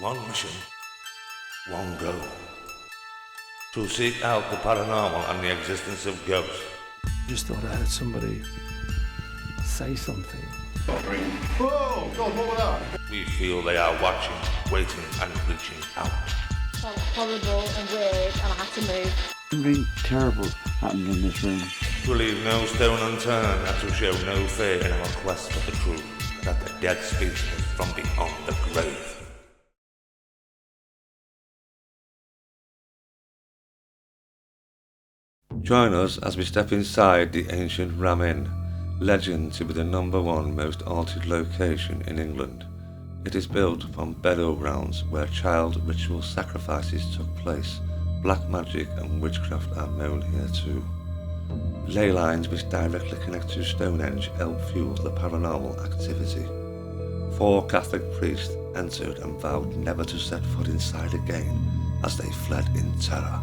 One mission, one goal. To seek out the paranormal and the existence of ghosts. Just thought I heard somebody say something. Whoa! God, what was that? We feel they are watching, waiting and reaching out. It felt horrible and weird and I had to move. Something terrible happened in this room. To leave no stone unturned and to show no fear in our quest for the truth that the dead speak from beyond the grave. Join us as we step inside the ancient Ram Inn, legend to be the #1 most haunted location in England. It is built from burial grounds where child ritual sacrifices took place. Black magic and witchcraft are known here too. Ley lines which directly connect to Stonehenge help fuel the paranormal activity. 4 Catholic priests entered and vowed never to set foot inside again as they fled in terror.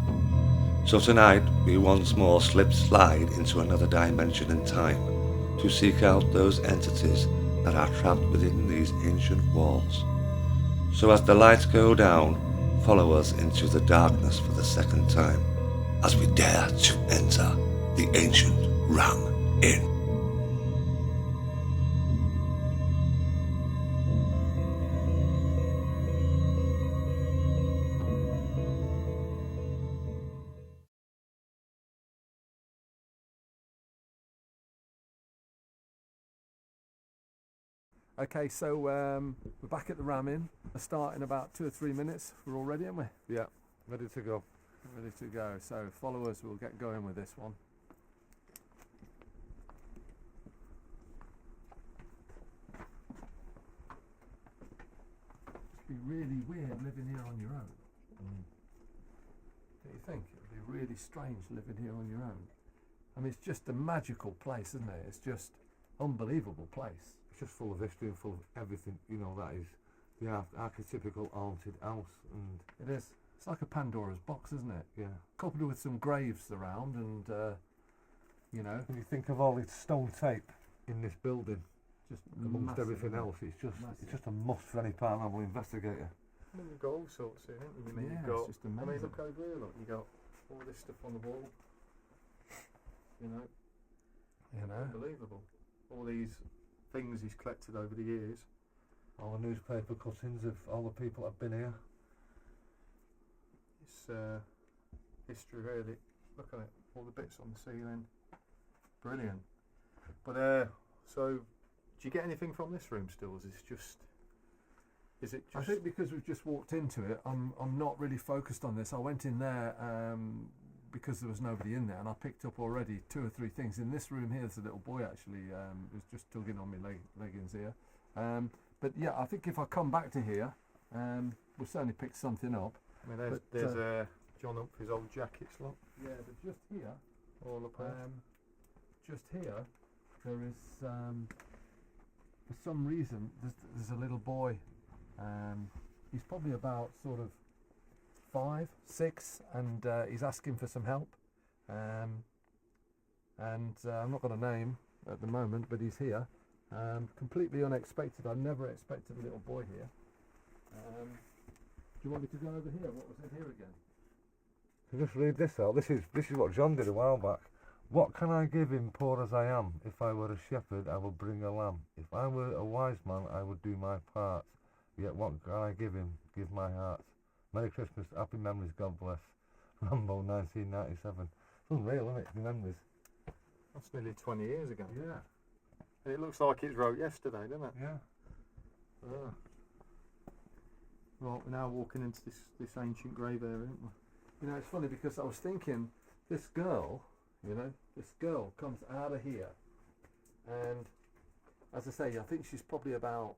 So tonight we once more slide into another dimension and time to seek out those entities that are trapped within these ancient walls. So as the lights go down, follow us into the darkness for the second time as we dare to enter the ancient Ram Inn. Okay, so we're back at the Ram Inn. We'll start in about 2 or 3 minutes. We're all ready, aren't we? Yeah, ready to go. Ready to go. So follow us, we'll get going with this one. It'd be really weird living here on your own. Don't you think? It'd be really strange living here on your own. I mean, it's just a magical place, isn't it? It's just unbelievable place. It's just full of history and full of everything, you know, that is the archetypical haunted house. And It is. It's like a Pandora's box, isn't it? yeah, Coupled with some graves around and, you know, when you think of all this stone tape in this building, just amongst massive, everything isn't it? else, it's Massive. just a must for any paranormal investigator. I mean, you've got all sorts here, haven't you? I mean, Yeah, you've got, it's just I mean, amazing. look over here, look, you got all this stuff on the wall. You know, You know? unbelievable. All these things he's collected over the years. All the newspaper cuttings of all the people that have been here. It's history, really. Look at it, all the bits on the ceiling. Brilliant. But so, do you get anything from this room still? Is it I just? think because we've just walked into it, I'm not really focused on this. I went in there because there was nobody in there, and I picked up already 2 or 3 things. In this room here, there's a little boy actually who's just tugging on my leggings here. But yeah, I think if I come back to here, we'll certainly pick something up. I mean, there's John Humphrey's old jackets, look, Yeah, but just here, all up there. just here, there is for some reason there's a little boy. He's probably about sort of 5, 6, and he's asking for some help. And I'm not going to name at the moment, but he's here. Completely unexpected. I never expected a little boy here. Do you want me to go over here? What was in here again? So just read this out. This is what John did a while back. What can I give him, poor as I am? If I were a shepherd, I would bring a lamb. If I were a wise man, I would do my part. Yet what can I give him? Give my heart. Merry Christmas, happy memories, God bless. Rambo 1997. It's unreal, isn't it? The memories. That's nearly 20 years ago. Yeah. And it looks like it's wrote yesterday, doesn't it? Yeah. Ah. Right, we're now walking into this ancient grave area, aren't we? You know, it's funny because I was thinking, this girl, this girl comes out of here, and as I say, I think she's probably about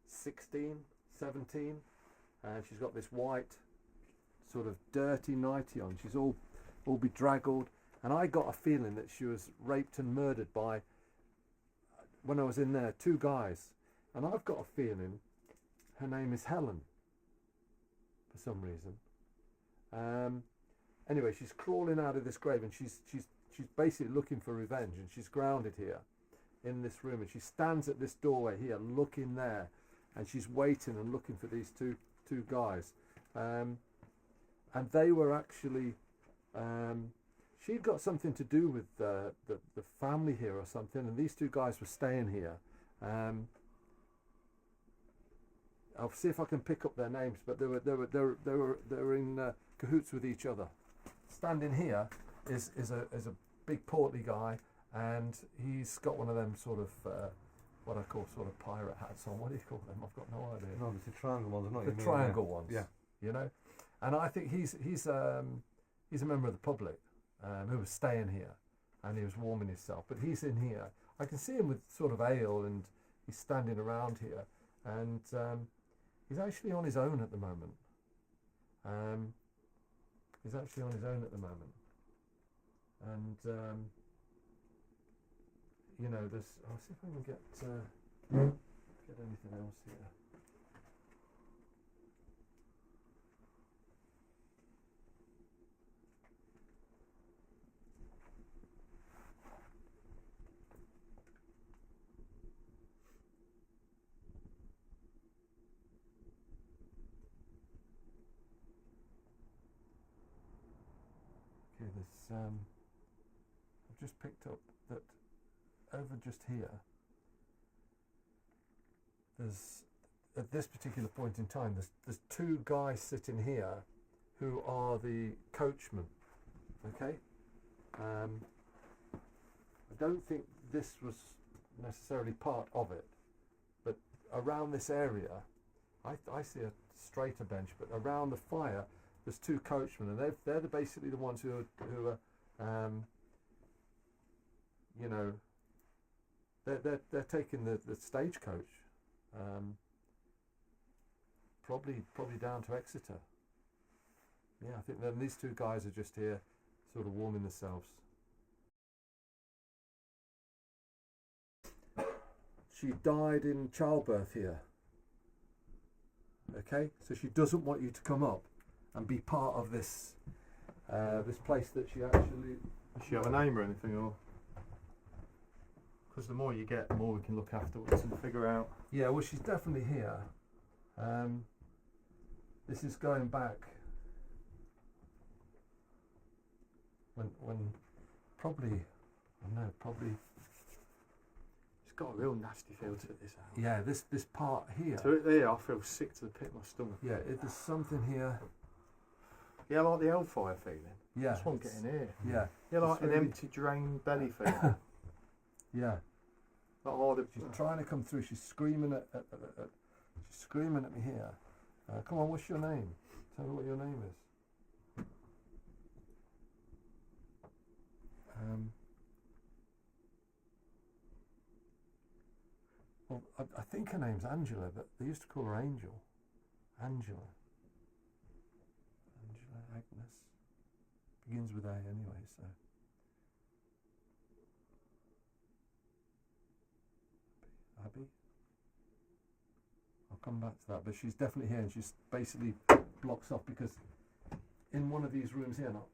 16, 17, and she's got this white, sort of dirty nightie on. She's all bedraggled, and I got a feeling that she was raped and murdered by, when I was in there, 2 guys, and I've got a feeling her name is Helen, for some reason. Anyway, she's crawling out of this grave, and she's basically looking for revenge, and she's grounded here in this room, and she stands at this doorway here looking there, and she's waiting and looking for these two two guys, and they were actually. She'd got something to do with the family here or something, and these two guys were staying here. I'll see if I can pick up their names, but they were in cahoots with each other. Standing here is a big portly guy, and he's got one of them sort of what I call sort of pirate hats on. What do you call them? I've got no idea. No, it's the triangle ones, not The triangle ones. Yeah. You know, and I think he's a member of the public who was staying here, and he was warming himself. But he's in here. I can see him with sort of ale, and he's standing around here, and he's actually on his own at the moment. He's actually on his own at the moment, and you know, there's. I'll see if I can get anything else here. Okay, there's. I've just picked up that over just here. There's at this particular point in time. There's two guys sitting here, who are the coachmen. Okay. I don't think this was necessarily part of it, but around this area, I see a straighter bench, but around the fire, there's two coachmen, and they're basically the ones who are, you know, they're taking the stagecoach, probably down to Exeter. Yeah, I think then these two guys are just here, sort of warming themselves. She died in childbirth here. Okay, so she doesn't want you to come up and be part of this this place that she actually. Does she have a name or anything, or? Because the more you get, the more we can look afterwards and figure out. Yeah, well, she's definitely here. This is going back when probably, I don't know, probably. It's got a real nasty feel to it, this house. Yeah, this part here. So there, I feel sick to the pit of my stomach. Yeah, there's something here. Yeah, like the hellfire feeling. Yeah. That's what I'm getting here. Yeah. Yeah, like It's an really- empty drained belly feeling. Yeah. Like, oh, She's trying to come through. She's screaming she's screaming at me here. Come on, what's your name? Tell me what your name is. Well, I think her name's Angela, but they used to call her Angel. Angela, Agnes. Begins with A anyway, so. Abby? I'll come back to that, but she's definitely here, and she's basically blocks off because in one of these rooms here, not.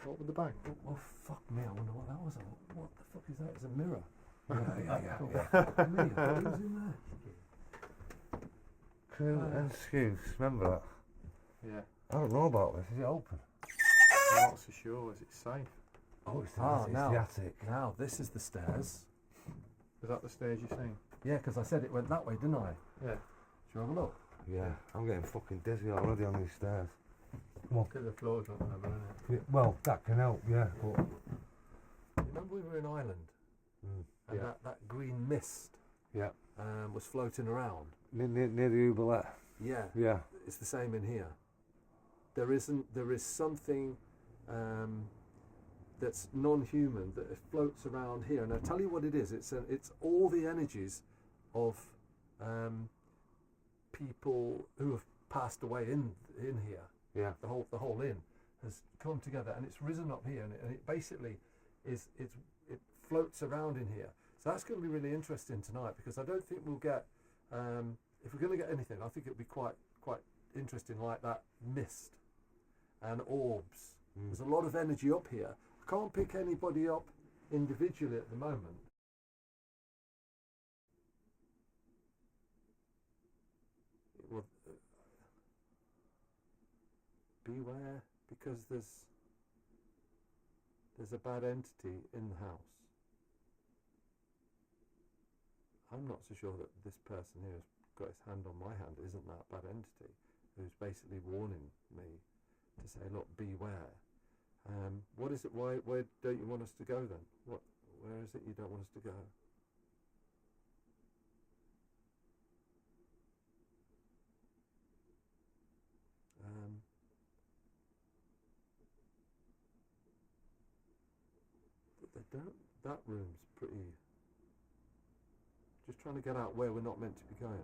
what with the bag? Oh fuck me! I wonder what that was. What the fuck is that? It's a mirror. Yeah. Me, who's in there? Crew and Skews, remember that? Yeah. I don't know about this. Is it open? I'm not so sure. Is it safe? Oh, it's now, the attic. Now this is the stairs. Is that the stairs you're seeing? Yeah, because I said it went that way, didn't I? Yeah. Should we have a look? Yeah, I'm getting fucking dizzy already on these stairs. Come on. Because the floor's not there, isn't it? Yeah, well, that can help, yeah. But Remember we were in Ireland, and yeah. that green mist Yeah. was floating around. Near the oubliette. Yeah. Yeah. It's the same in here. There is something that's non-human that floats around here, and I'll tell you what it is. It's all the energies of people who have passed away in here. Yeah. The whole inn has come together, and it's risen up here, and it basically it floats around in here. So that's going to be really interesting tonight, because I don't think we'll get if we're going to get anything, I think it'll be quite interesting, like that mist and orbs. There's a lot of energy up here. I can't pick anybody up individually at the moment. Well, because there's a bad entity in the house. I'm not so sure that this person here has got his hand on my hand isn't that bad entity who's basically warning me to say, look, beware. What is it? Where don't you want us to go then? Where is it you don't want us to go? That room's pretty. Just trying to get out where we're not meant to be going.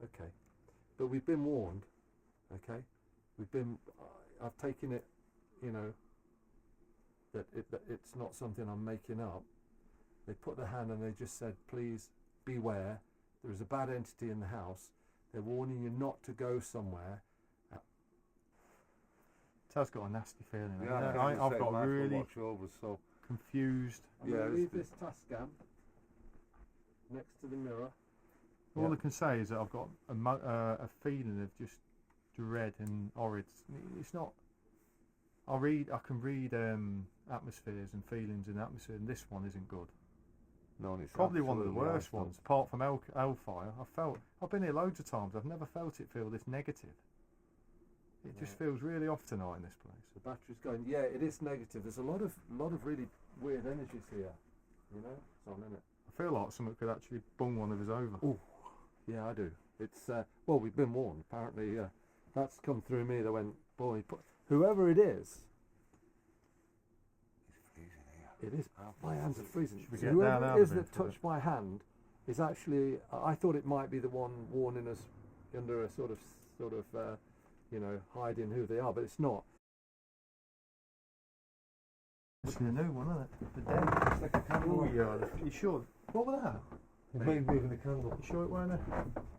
Okay, but we've been warned. Okay, I've taken it, that it's not something I'm making up. They put their hand and they just said, please beware. There is a bad entity in the house. They're warning you not to go somewhere. It has got a nasty feeling. Yeah, I've got really watch over, so confused. I'm going to leave this Tascam next to the mirror. All I can say is that I've got a feeling of just dread and horrid. It's not. I can read atmospheres and feelings in atmosphere, and this one isn't good. no, it's Probably one of the absolutely worst awful. ones, apart from Hellfire. I've been here loads of times. I've never felt it feel this negative. It just feels really off tonight in this place. The battery's going. Yeah, it is negative. There's a lot of really weird energies here. It's on, isn't it? I feel like someone could actually bung one of us over. Oh, yeah, I do. It's well, we've been warned. Apparently, that's come through me. They went, boy, whoever it is. It is. My hands are freezing. Should we So get whoever down it out is of it? that touched my hand is actually. I thought it might be the one warning us under a sort of hiding who they are, but it's not. It's a new one, isn't it? The dead. It's like a candle. Oh yeah. You sure? What was that? It's me moving the candle. You sure it weren't it?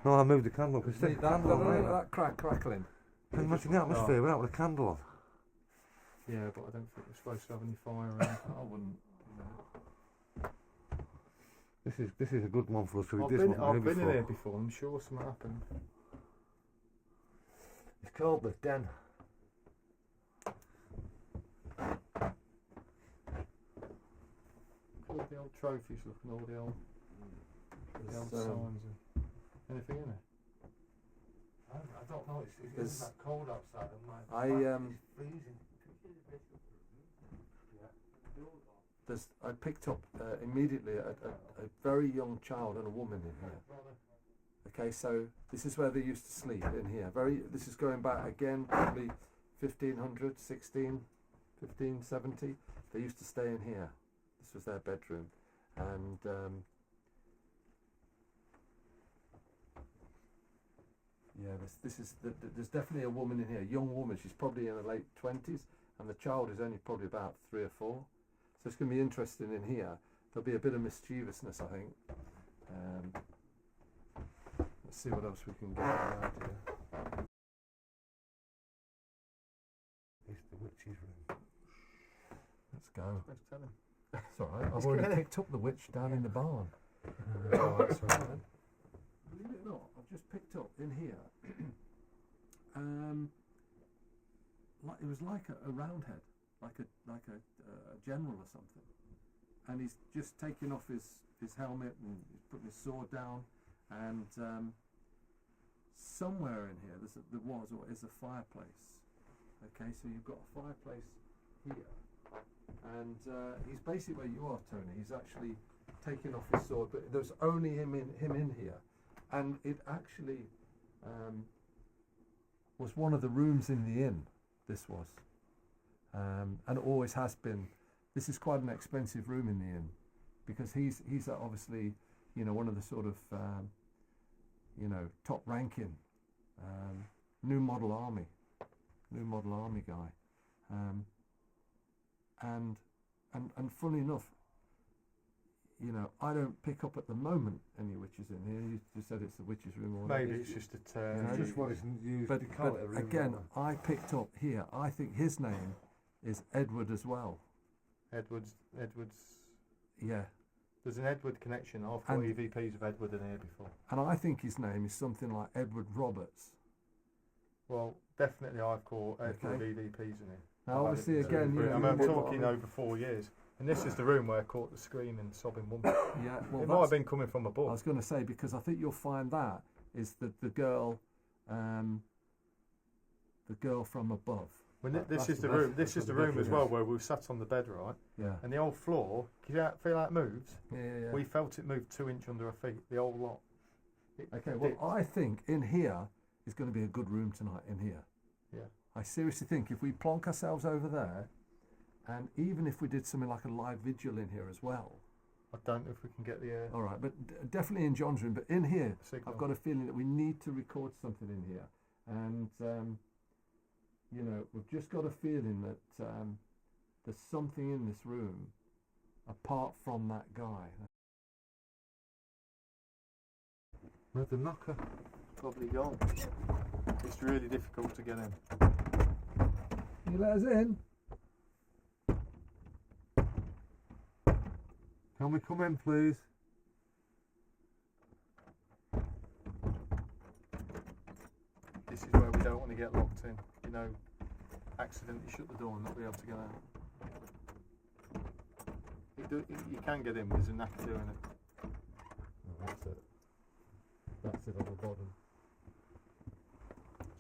No, I moved the candle. Cause See, that crackling. Can you imagine the atmosphere without with a candle on? Yeah, but I don't think we're supposed to have any fire around. I wouldn't. This is a good one for us to read. I've been in here before. I'm sure something happened. It's called the Den. All the old trophies, looking all the old signs. Anything in it? I don't know. It's There's- that cold outside. And I it's freezing. I picked up immediately a very young child and a woman in here. Okay, so this is where they used to sleep, in here. This is going back again, probably 1500, 1570. They used to stay in here. This was their bedroom, and there's definitely a woman in here, a young woman. She's probably in her late 20s, and the child is only probably about 3 or 4. So it's going to be interesting in here. There'll be a bit of mischievousness, I think. Let's see what else we can get around here. It's the witch's room. Let's go. Let's tell him. It's all right. I've already picked up the witch down in the barn. Oh, that's all right then. Believe it or not, I've just picked up in here. It was like a roundhead, like a general or something, and he's just taking off his helmet and he's putting his sword down, and somewhere in here there was or is a fireplace. Okay, so you've got a fireplace here, and he's basically where you are, Tony. He's actually taking off his sword, but there's only him in here, and it actually was one of the rooms in the inn. This was, and it always has been. This is quite an expensive room in the inn, because he's obviously, one of the sort of, top ranking, new model army guy, and funnily enough, I don't pick up at the moment any witches in here. You just said it's the witches' room, or Maybe it's just a term. It's just what it's used but to call it a room. again, don't I picked up here. I think his name is Edward as well. Edwards. Yeah, There's an Edward connection. I've got And- EVPs of Edward in here before. And I think his name is something like Edward Roberts. Well, definitely I've caught Edward Okay. EVPs in here. Now, I've had obviously, it in again, the you room. know, I mean, I'm what I talking mean- over 4 years. And this is the room where I caught the screaming, sobbing woman. Yeah, well, It might have been coming from I above. was going to say, because I think you'll find that is the girl from above. When That- this that's is the that's- room. This that's is the what the room as bedroom well is. where we sat on the bed, right? Yeah. And the old floor, can you feel how it moves? Yeah. We felt it move 2 inches under our feet. The whole lot. Okay, well, I think in here is going to be a good room tonight, in here. Yeah. I seriously think if we plonk ourselves over there, and even if we did something like a live vigil in here as well. I don't know if we can get the All right, but definitely in John's room. But in here, signal. I've got a feeling that we need to record something in here. And, you know, we've just got a feeling that there's something in this room apart from that guy. Where's the knocker? Probably gone. It's really difficult to get in. Can you let us in? Can we come in, please? This is where we don't want to get locked in. You know, accidentally shut the door and not be able to get out. You can get in, but there's a knack of doing it. Oh, that's it. That's it on the bottom.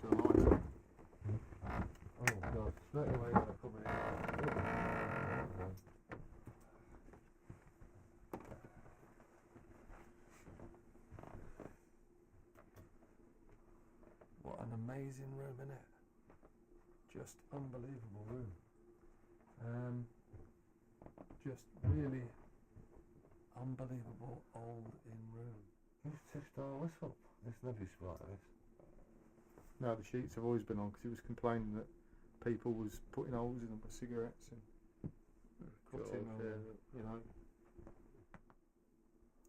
So the lights on. Oh, God. Straight away when I come in. What an amazing room, isn't it? Just unbelievable room. Just really unbelievable old in room. Who's touched all this up? This never spot this. No, the sheets have always been on because he was complaining that people was putting holes in them with cigarettes and cutting them, you know.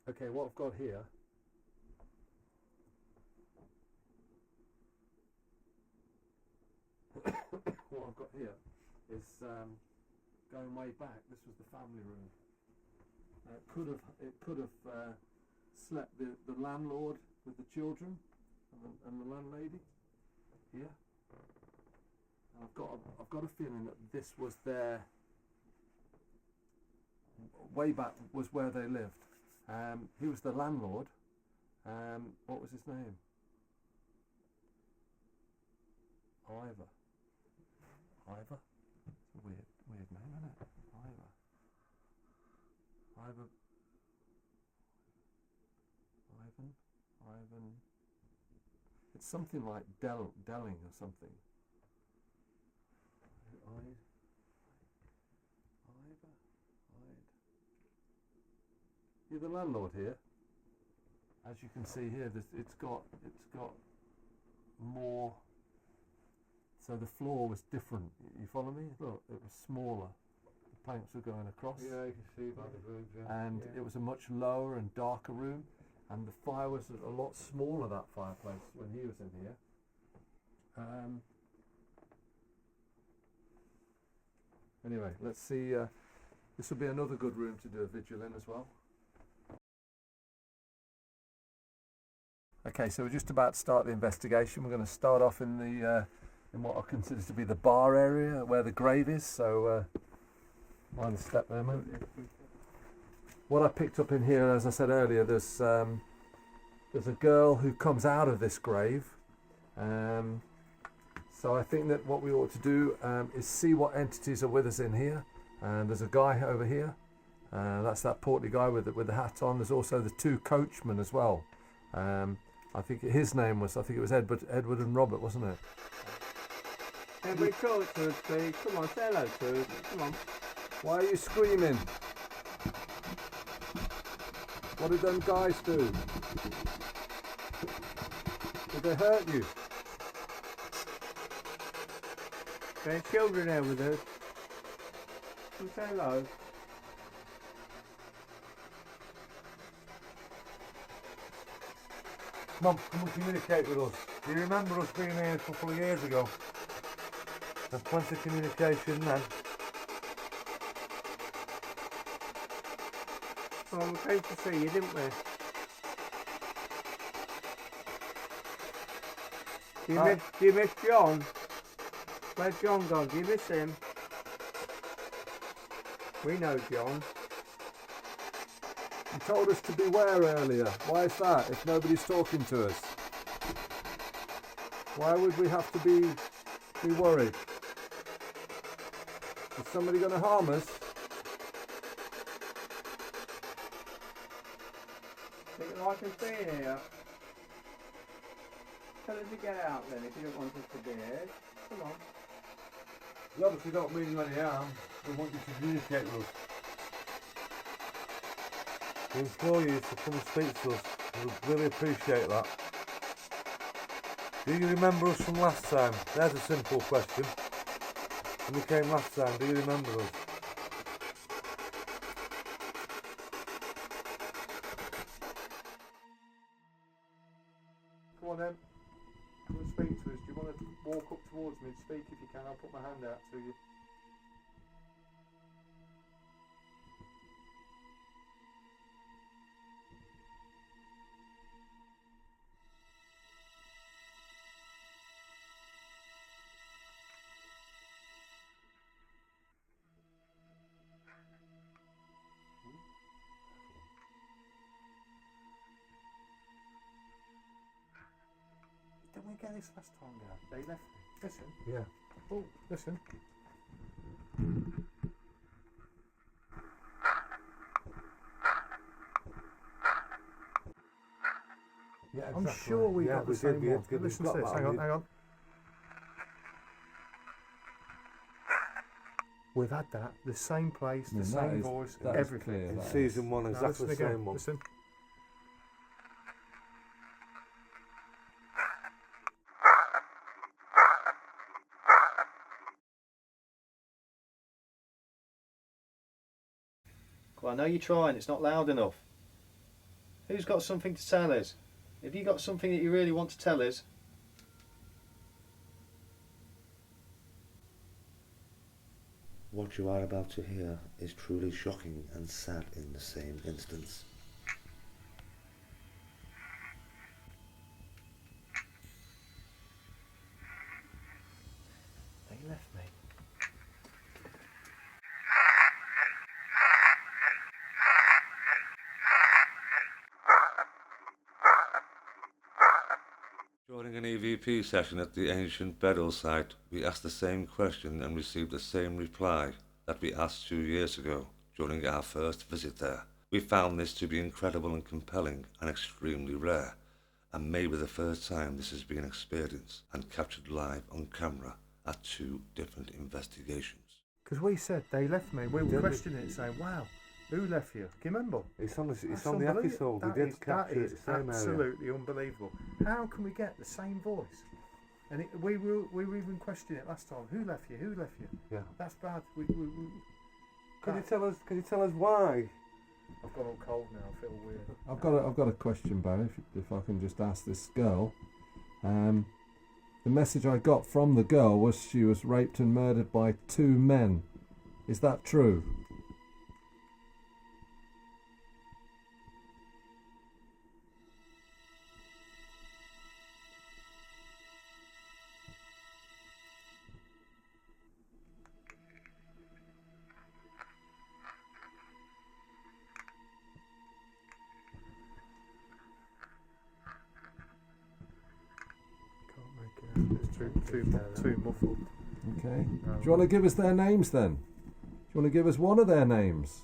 Okay, what I've got here what I've got here is going way back. This was the family room. It could have slept the landlord with the children and the landlady here. And I've got a feeling that this was their way back was where they lived. He was the landlord. What was his name? Ivor. Ivor? It's a weird name, isn't it? Ivor. Ivan. It's something like Delling or something. You're the landlord here. As you can see here, it's got more. So the floor was different. You follow me? Look, it was smaller. The planks were going across. Yeah, you can see by the rooms, yeah. And it was a much lower and darker room, and the fire was a lot smaller, that fireplace, when he was in here. Anyway, let's see. This will be another good room to do a vigil in as well. Okay, so we're just about to start the investigation. We're going to start off in the in what I consider to be the bar area where the grave is. So mind the step there, mate. What I picked up in here, as I said earlier, there's a girl who comes out of this grave. So I think that what we ought to do is see what entities are with us in here. And there's a guy over here. That's that portly guy with the hat on. There's also the two coachmen as well. I think his name was, it was Edward and Robert, wasn't it? Every talk to us, please. Come on, say hello to us. Come on. Why are you screaming? What did them guys do? Did they hurt you? There are children here with us. Come say hello. Come and communicate with us. Do you remember us being here a couple of years ago? There's plenty of communication then. Well, we came to see you, didn't we? Do you miss John? Where's John gone? Do you miss him? We know John. You told us to beware earlier. Why is that, if nobody's talking to us? Why would we have to be worried? Is somebody going to harm us? Think you like us being here? Tell us to get out then if you don't want us to be here. Come on. We obviously don't mean you any harm. We want you to communicate with us. We implore you to come and speak to us. We really appreciate that. Do you remember us from last time? There's a simple question. When we came last time, do you remember us? Come on then. Come and speak to us. Do you want to walk up towards me and speak if you can? I'll put my hand out to you. Didn't we get this last time, Dad? They left me. Listen. Yeah. Oh, listen. Yeah, I'm sure we got the same one. We've Listen got to this. that. Hang on, hang on. We've had that. The same place, the same voice, everything. In season 1, Now exactly the listen again. same one. Listen. Well, I know you're trying, it's not loud enough. Who's got something to tell us? Have you got something that you really want to tell us? What you are about to hear is truly shocking and sad in the same instance. They left me. During an EVP session at the ancient burial site, we asked the same question and received the same reply that we asked 2 years ago during our first visit there. We found this to be incredible and compelling and extremely rare, and maybe the first time this has been experienced and captured live on camera at 2 different investigations. Because we said they left me. We were questioning it, saying, wow, who left you? Do you remember? It's on the That's episode. That We did is- capture that it, is the same area. absolutely unbelievable. How can we get the same voice? And we were even questioning it last time. Who left you? Who left you? Yeah. That's bad. Can you tell us why? I've got all cold now. I feel weird. I've got a question, Barry. If I can just ask this girl. The message I got from the girl was she was raped and murdered by 2 men. Is that true? Can't make it out. It's too muffled. Okay. Do you want to give us their names then? Do you want to give us one of their names?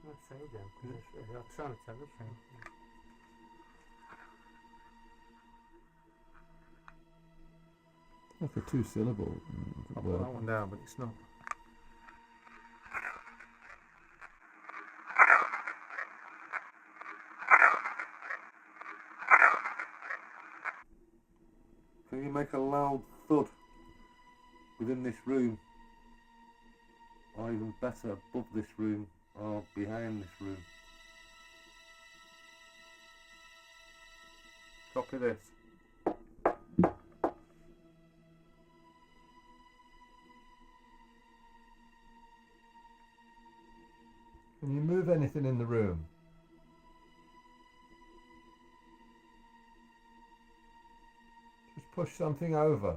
Let's say them, because I'm trying to tell the thing. Like a 2-syllable I'll put word. that one down, but it's not. Can you make a loud thud? within this room, or even better, above this room, or behind this room. Copy this. Can you move anything in the room? Just push something over.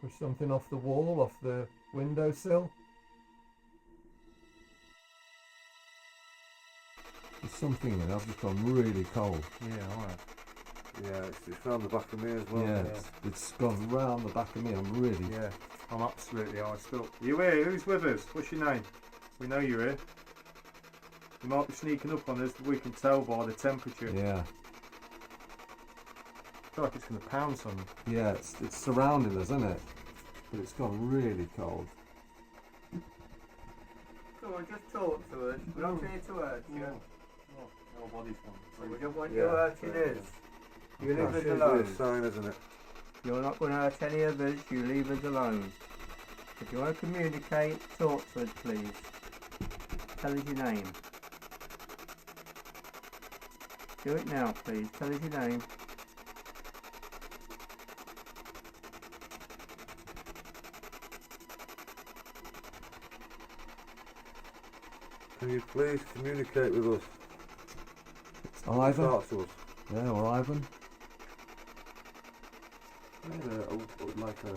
Push something off the wall, off the windowsill. There's something in it. I've just gone really cold. Yeah, alright. Yeah, it's round the back of me as well. Yeah, it's gone round the back of me. I'm really. Yeah, I'm absolutely iced up. You here? Who's with us? What's your name? We know you're here. You might be sneaking up on us, but we can tell by the temperature. Yeah. I feel like it's going to pounce on you. Yeah, it's surrounding us, isn't it? But it's gone really cold. Come on, just talk to us. We're not here to hurt you. Nobody's So we don't want Yeah, you hurting us. You leave us That's usually alone. a sign, isn't it? You're not going to hurt any of us. You leave us alone. If you want to communicate, talk to us, please. Tell us your name. Do it now, please. Tell us your name. Can you please communicate with us? Ivan? Talk to us. Yeah, or Ivan? I had like a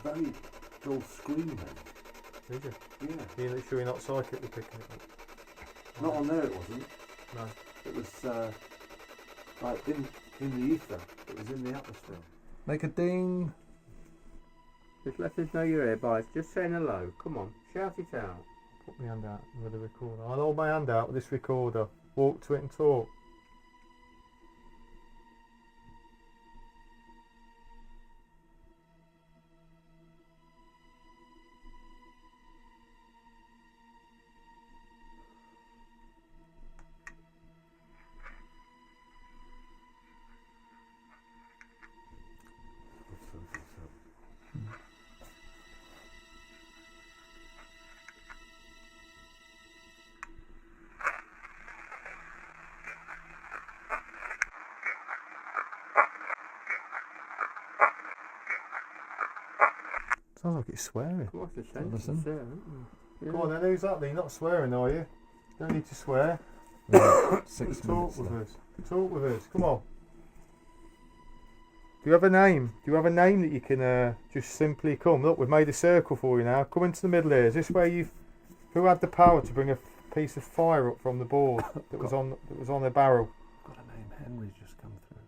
very dull scream then. Did you? Yeah. You're sure you're not psychically picking it up? Not on there it wasn't. No. It was like in the ether. It was in the atmosphere. Make a ding. Just let us know you're here, boys. Just saying hello. Come on, shout it out. Put my hand out with the recorder. I'll hold my hand out with this recorder. Walk to it and talk. Sounds like it's swearing. What's the sense? Listen. Come on then, who's that then? You're not swearing, are you? Don't need to swear. Yeah, 6 Just minutes talk with left. us. Talk with us. Come on. Do you have a name? Do you have a name that you can just simply come? Look, we've made a circle for you now. Come into the middle here. Is this where you've... Who had the power to bring a piece of fire up from the board that was on the barrel? Got a name. Henry's just come through.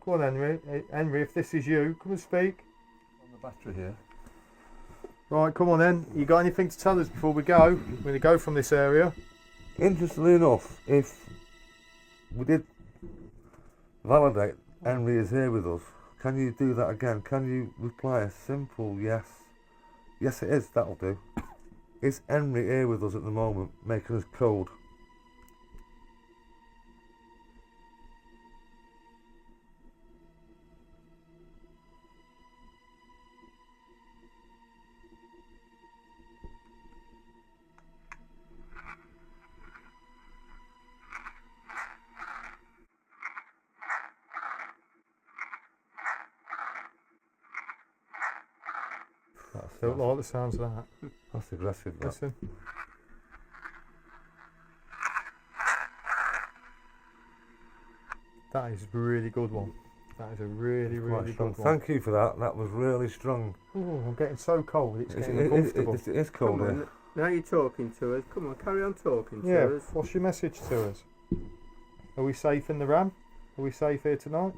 Come on, Henry. Henry, if this is you, come and speak. On the battery here. Right, come on then. You got anything to tell us before we go? We're going to go from this area. Interestingly enough, if we did validate Henry is here with us, can you do that again? Can you reply a simple yes? Yes it is, that'll do. Is Henry here with us at the moment, making us cold? Don't like the sounds of that. That's aggressive, that. Listen. That is a really good one. That is a really, Quite really strong. good one. Thank you for that, that was really strong. Ooh, I'm getting so cold, it's getting It uncomfortable. is cold Come here. on. Now you're talking to us. Come on, carry on talking Yeah, to us. what's your message to us? Are we safe in the Ram? Are we safe here tonight?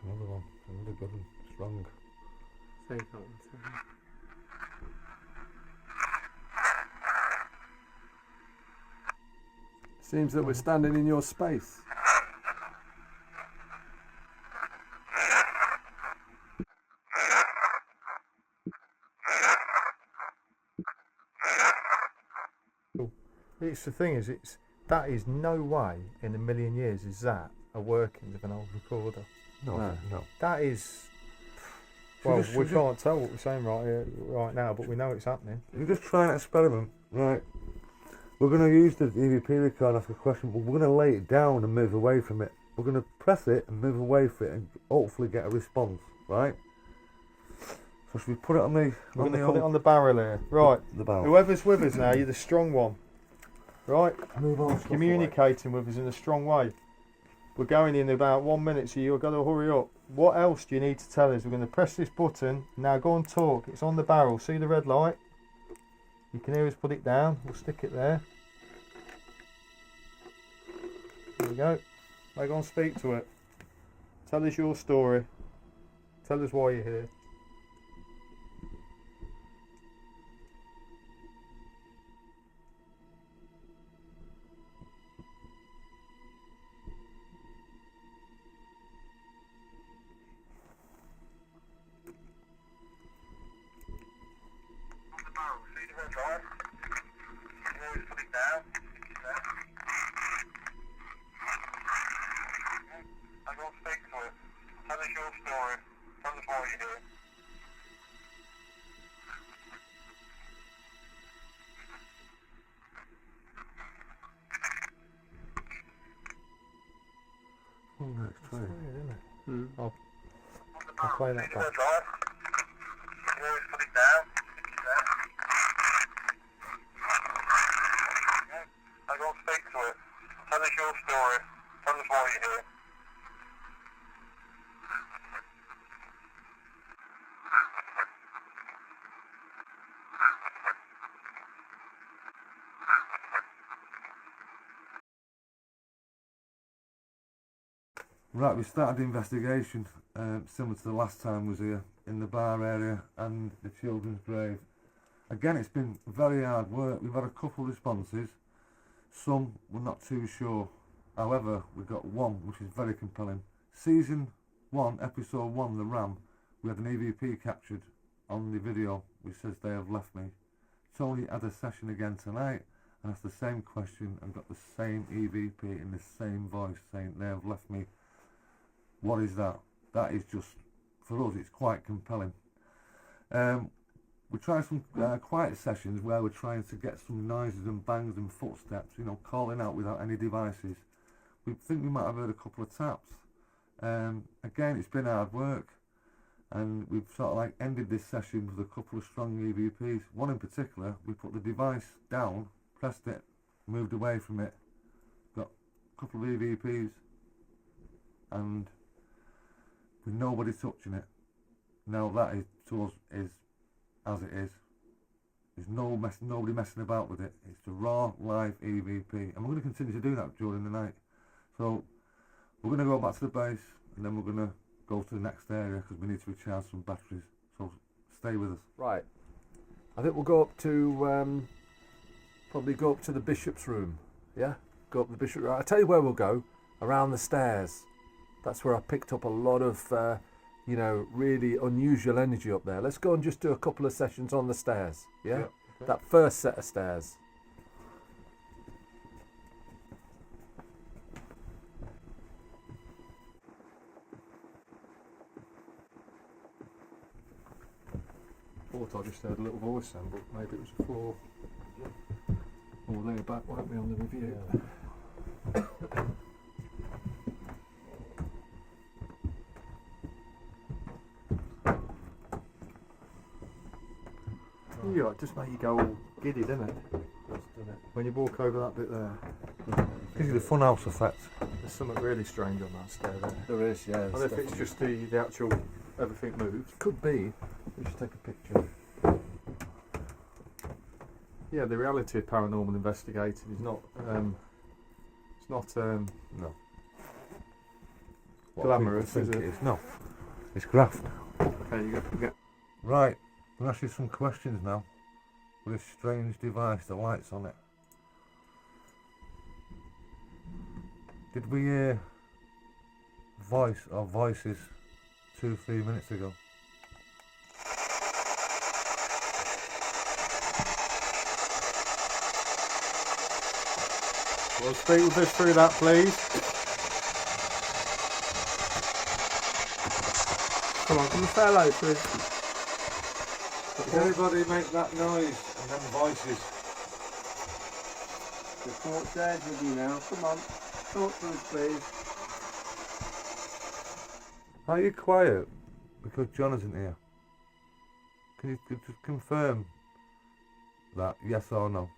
Another one. wrong. Say that one, sorry. Seems that we're standing in your space. It's the thing is, that is no way in a million years is that a working of an old recorder. No. That is. Should Well, we we can't tell what we're saying right now, but we know it's happening. We're just trying an experiment, right? We're going to use the EVP record and ask a question, but we're going to lay it down and move away from it. We're going to press it and move away from it and hopefully get a response, right? So should we put it on the... We're going to put it on the barrel here. Right. The barrel. Whoever's with us now, you're the strong one. Right? Move on. Communicating with us in a strong way. We're going in about 1 minute, so you've got to hurry up. What else do you need to tell us? We're going to press this button. Now go and talk. It's on the barrel. See the red light? You can hear us put it down. We'll stick it there. There we go. Now go and speak to it. Tell us your story. Tell us why you're here. Oh, no, it's trying. I'll play that back. Right, we started the investigation, similar to the last time we was here, in the bar area and the children's grave. Again, it's been very hard work. We've had a couple of responses. Some we're not too sure. However, we got one which is very compelling. Season 1, episode 1, The Ram, we had an EVP captured on the video which says they have left me. Tony had a session again tonight and asked the same question and got the same EVP in the same voice saying they have left me. What is that? That is just, for us, it's quite compelling. We try some quiet sessions where we're trying to get some noises and bangs and footsteps, you know, calling out without any devices. We think we might have heard a couple of taps. Again, it's been hard work, and we've sort of like ended this session with a couple of strong EVPs. One in particular, we put the device down, pressed it, moved away from it, got a couple of EVPs, and with nobody touching it. Now that is, to us, is as it is. There's nobody messing about with it. It's the raw live EVP, and we're going to continue to do that during the night. So we're going to go back to the base, and then we're going to go to the next area because we need to recharge some batteries. So stay with us. Right. I think we'll go up to probably go up to the bishop's room. Yeah, go up the bishop's room. I'll tell you where we'll go. Around the stairs. That's where I picked up a lot of, you know, really unusual energy up there. Let's go and just do a couple of sessions on the stairs. Yeah, okay. That first set of stairs. Thought I just heard a little voice then, but maybe it was a floor. Or they're back, won't we, on the review? Yeah, it just make you go all giddy, doesn't it? When you walk over that bit there. Gives you the funhouse effect. There's something really strange on that stair there. There is, yeah. I don't know if it's just the actual everything moves. Could be. We should take a picture. Yeah, the reality of paranormal investigating is not. It's not. No. Glamorous, What is people it? think it is. No. It's graft. There you go. Right, I'm going to ask you some questions now. With this strange device, the lights on it. Did we hear voice or voices 2-3 minutes ago? Well, speak with us through that, please. Come on, come and say hello to us. Did anybody make that noise and then voices? The court's there with you now. Come on, talk to us, please. Are you quiet? Because John isn't here. Can you just confirm that, yes or no?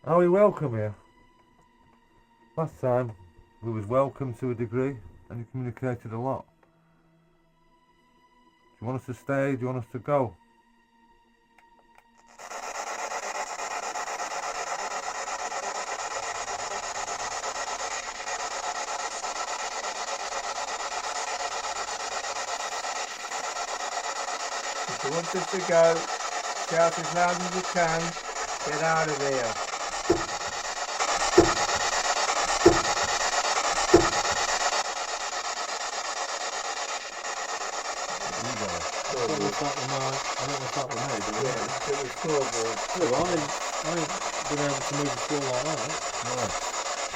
Are we welcome here? Last time we was welcome to a degree and you communicated a lot. Do you want us to stay? Do you want us to go? If you want us to go, shout as loud as you can. Get out of here. I don't know if that was made. Yeah, it was scoreboard. I ain't been able to move the floor like that.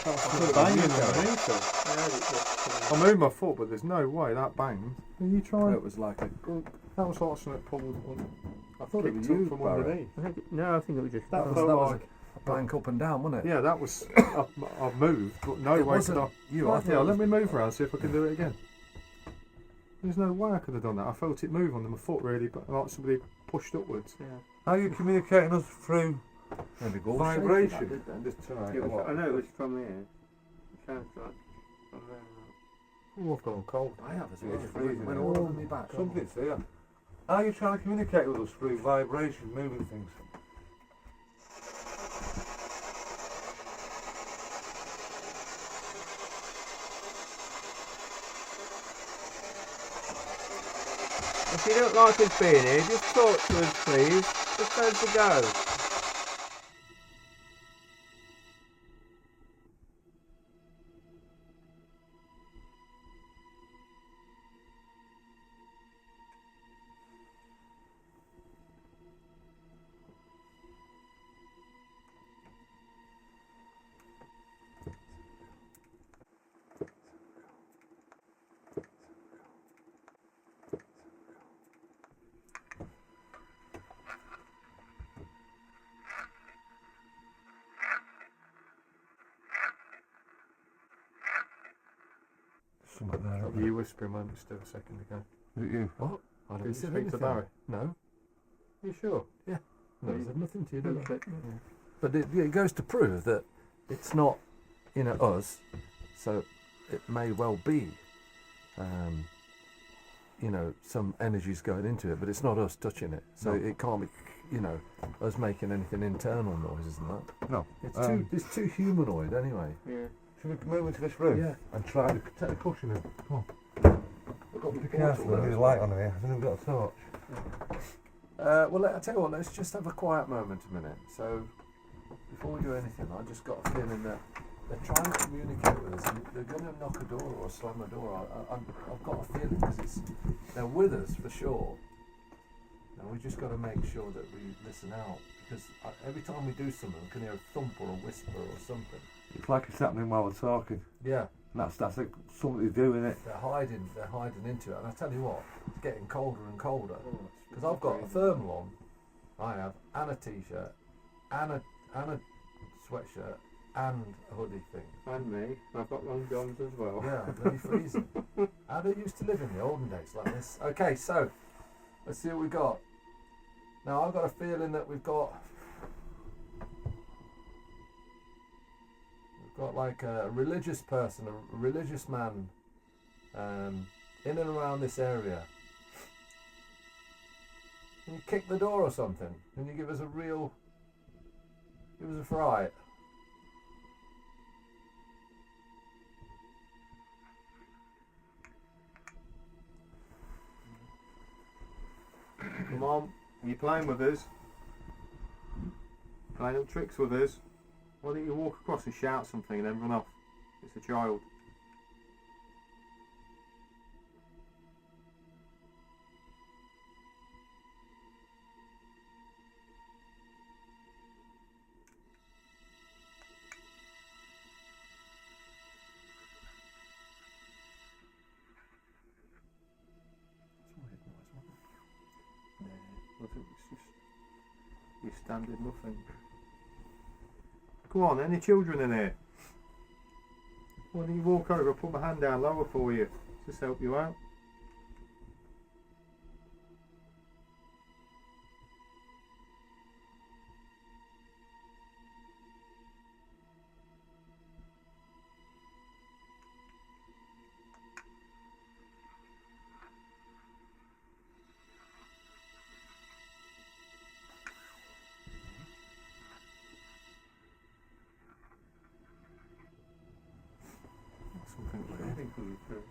I could've banged underneath it. I moved my foot, but there's no way that banged. Are you trying? It was like a. That was like something pulled. I thought it was kicked up you, from Barry. underneath. I think it was just That That felt was like. a blank up and down, wasn't it? Yeah, that was. I've moved, but no It way wasn't could I. you. I Right, thought yeah, it let was- me move around, see if I can do it again. There's no way I could have done that. I felt it move under my foot really, but like somebody pushed upwards. Yeah. Are you communicating us through Maybe go vibration? Just tonight. It was, I know it was from here. It sounds like from there. Oh, I've gone cold. I have as well. It's freezing Went now. all over me back. Something's here. Are you trying to communicate with us through vibration, moving things? If you don't like us being here, just talk to us, please. Just tell us to go. Something there. Were you whispering when still a second ago? Is it you? What? I Did didn't you say speak to anything. Barry? No. You sure? No, there's nothing to you, do Okay. But it goes to prove that it's not, us. So it may well be, some energy's going into it, but it's not us touching it. So No. it can't be, us making anything internal noises and that. No. It's too humanoid anyway. Yeah. Should we move into this room? Yeah. And try to take the cushion in? Come We've got on. the Be portal careful, there there's as a light on here. I think we've got a torch. Well, I tell you what, let's just have a quiet moment a minute. So, before we do anything, I just got a feeling that they're trying to communicate with us, and they're going to knock a door or slam a door. I've got a feeling because they're with us for sure. And we just got to make sure that we listen out, because every time we do something, we can hear a thump or a whisper or something. It's like it's happening while we're talking. Yeah, And that's like something to do in it. they're hiding into it. And I tell you what, it's getting colder and colder. Because I've got a thermal on, I have, and a t-shirt, and a sweatshirt, and a hoodie thing. And me. I've got long johns as well. Yeah, I'm bloody freezing. How they used to live in the olden days like this. Okay, so let's see what we got. Now I've got a feeling that we've got like a religious person, a religious man in and around this area. Can you kick the door or something? Can you give us a fright? Come on, are you playing with us? Playing little tricks with us? Why don't you walk across and shout something and then run off? It's a child. It's just your standard nothing. Come on, any children in here? Why don't you walk over? I'll put my hand down lower for you. Just help you out. Something waiting for you too.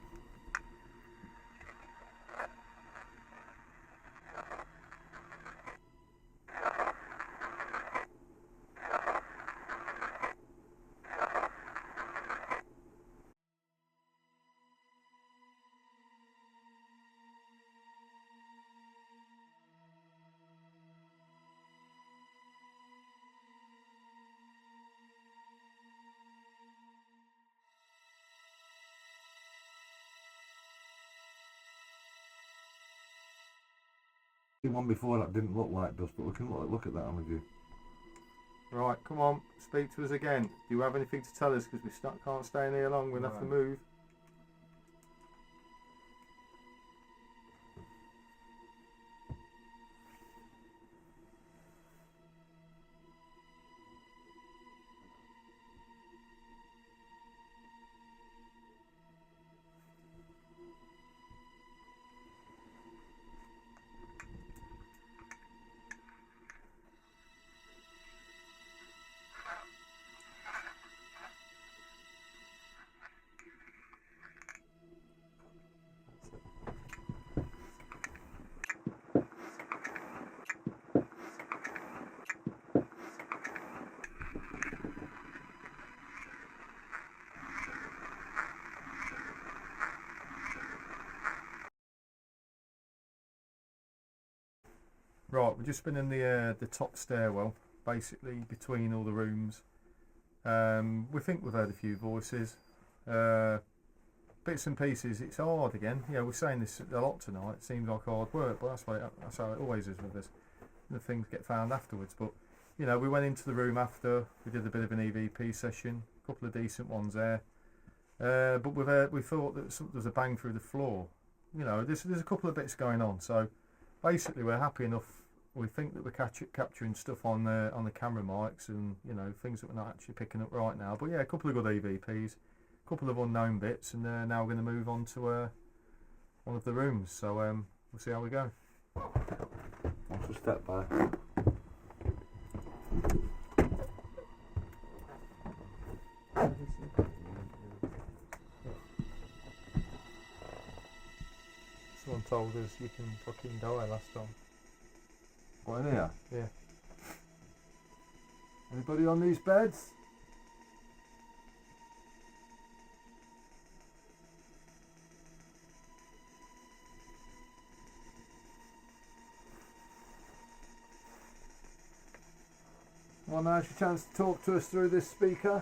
The one before that didn't look like dust, but we can look at that one with you. Right, come on, speak to us again. Do you have anything to tell us? Because we can't stay in here long, we'll have to move. Right, we're just been in the top stairwell, basically between all the rooms. We think we've heard a few voices, bits and pieces. It's hard again. Yeah, we're saying this a lot tonight. It seems like hard work, but that's how it always is with us. The things get found afterwards. But you know, we went into the room after. We did a bit of an EVP session, a couple of decent ones there. But we thought that there's a bang through the floor. You know, there's a couple of bits going on. So basically, we're happy enough. We think that we're capturing stuff on the camera mics and, you know, things that we're not actually picking up right now. But yeah, a couple of good EVPs, a couple of unknown bits, and now we're going to move on to one of the rooms. So we'll see how we go. What's a step back? Someone told us you can fucking die last time. What, in here? Yeah. Anybody on these beds? Well, now's your chance to talk to us through this speaker.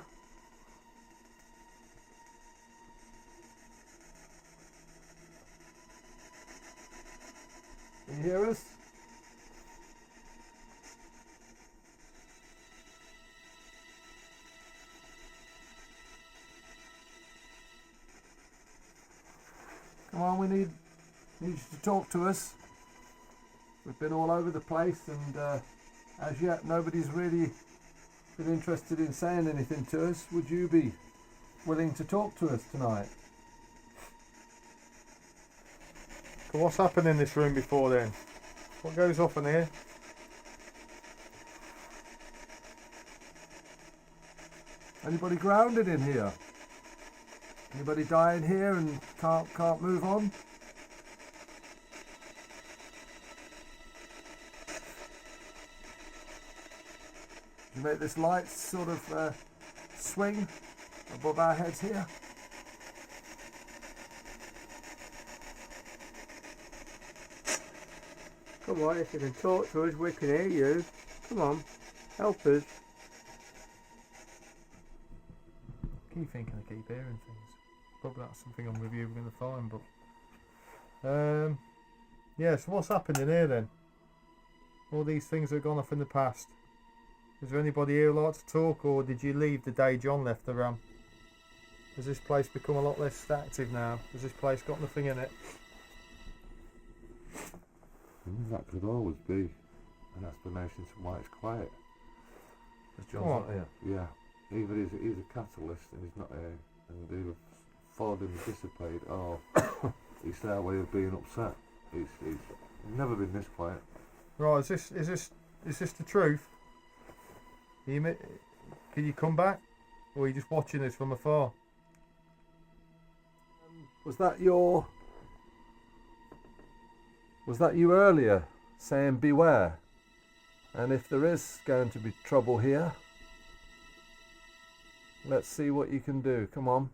Can you hear us? Come on, we need you to talk to us. We've been all over the place, and as yet nobody's really been interested in saying anything to us. Would you be willing to talk to us tonight? So what's happened in this room before then? What goes off in here? Anybody grounded in here? Anybody dying here and can't move on? You make this light sort of swing above our heads here. Come on, if you can talk to us, we can hear you. Come on, help us. Keep thinking I keep hearing things. Probably that's something on review we're going to find, but yeah, so what's happened in here then? All these things that have gone off in the past. Is there anybody here who'd like to talk, or did you leave the day John left the RAM? Has this place become a lot less active now? Has this place got nothing in it? That could always be an explanation to why it's quiet. Because John's not here. Yeah, either he's a catalyst and he's not here, and either followed him and dissipated, or it's their way of being upset. It's never been this quiet. Right, is this the truth? Can you come back, or are you just watching this from afar? Was that you earlier saying beware? And if there is going to be trouble here, let's see what you can do. Come on.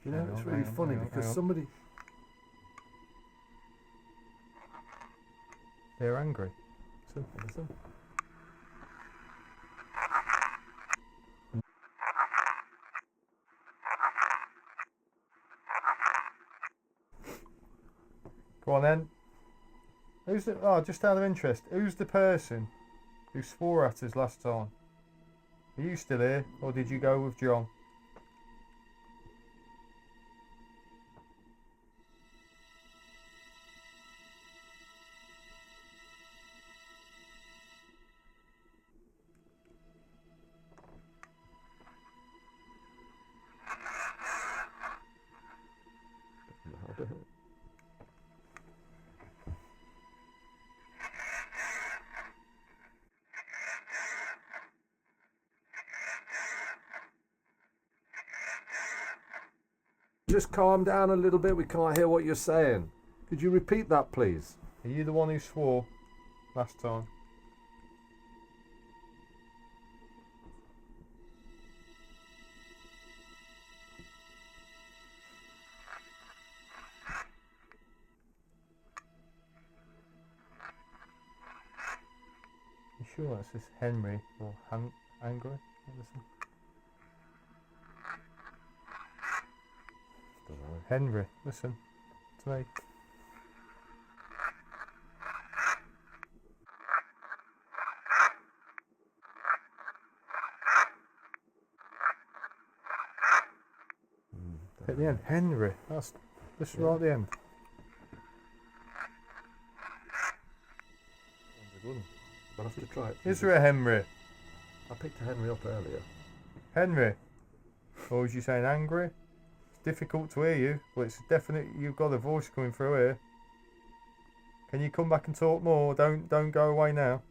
You know, it's really funny because somebody... They're angry. Listen. Go on then. Who's the... Oh, just out of interest, who's the person who swore at us last time? Are you still here, or did you go with John? Just calm down a little bit, we can't hear what you're saying. Could you repeat that, please? Are you the one who swore last time? You sure that's this Henry or Angry? Listen. Henry, listen to me. At the end, Henry. That's right at the end. That's a good one. I'll have to try it. Is there a Henry? I picked a Henry up earlier. Henry? Or was you saying angry? It's difficult to hear you, but it's definite. You've got a voice coming through here. Can you come back and talk more? Don't go away now.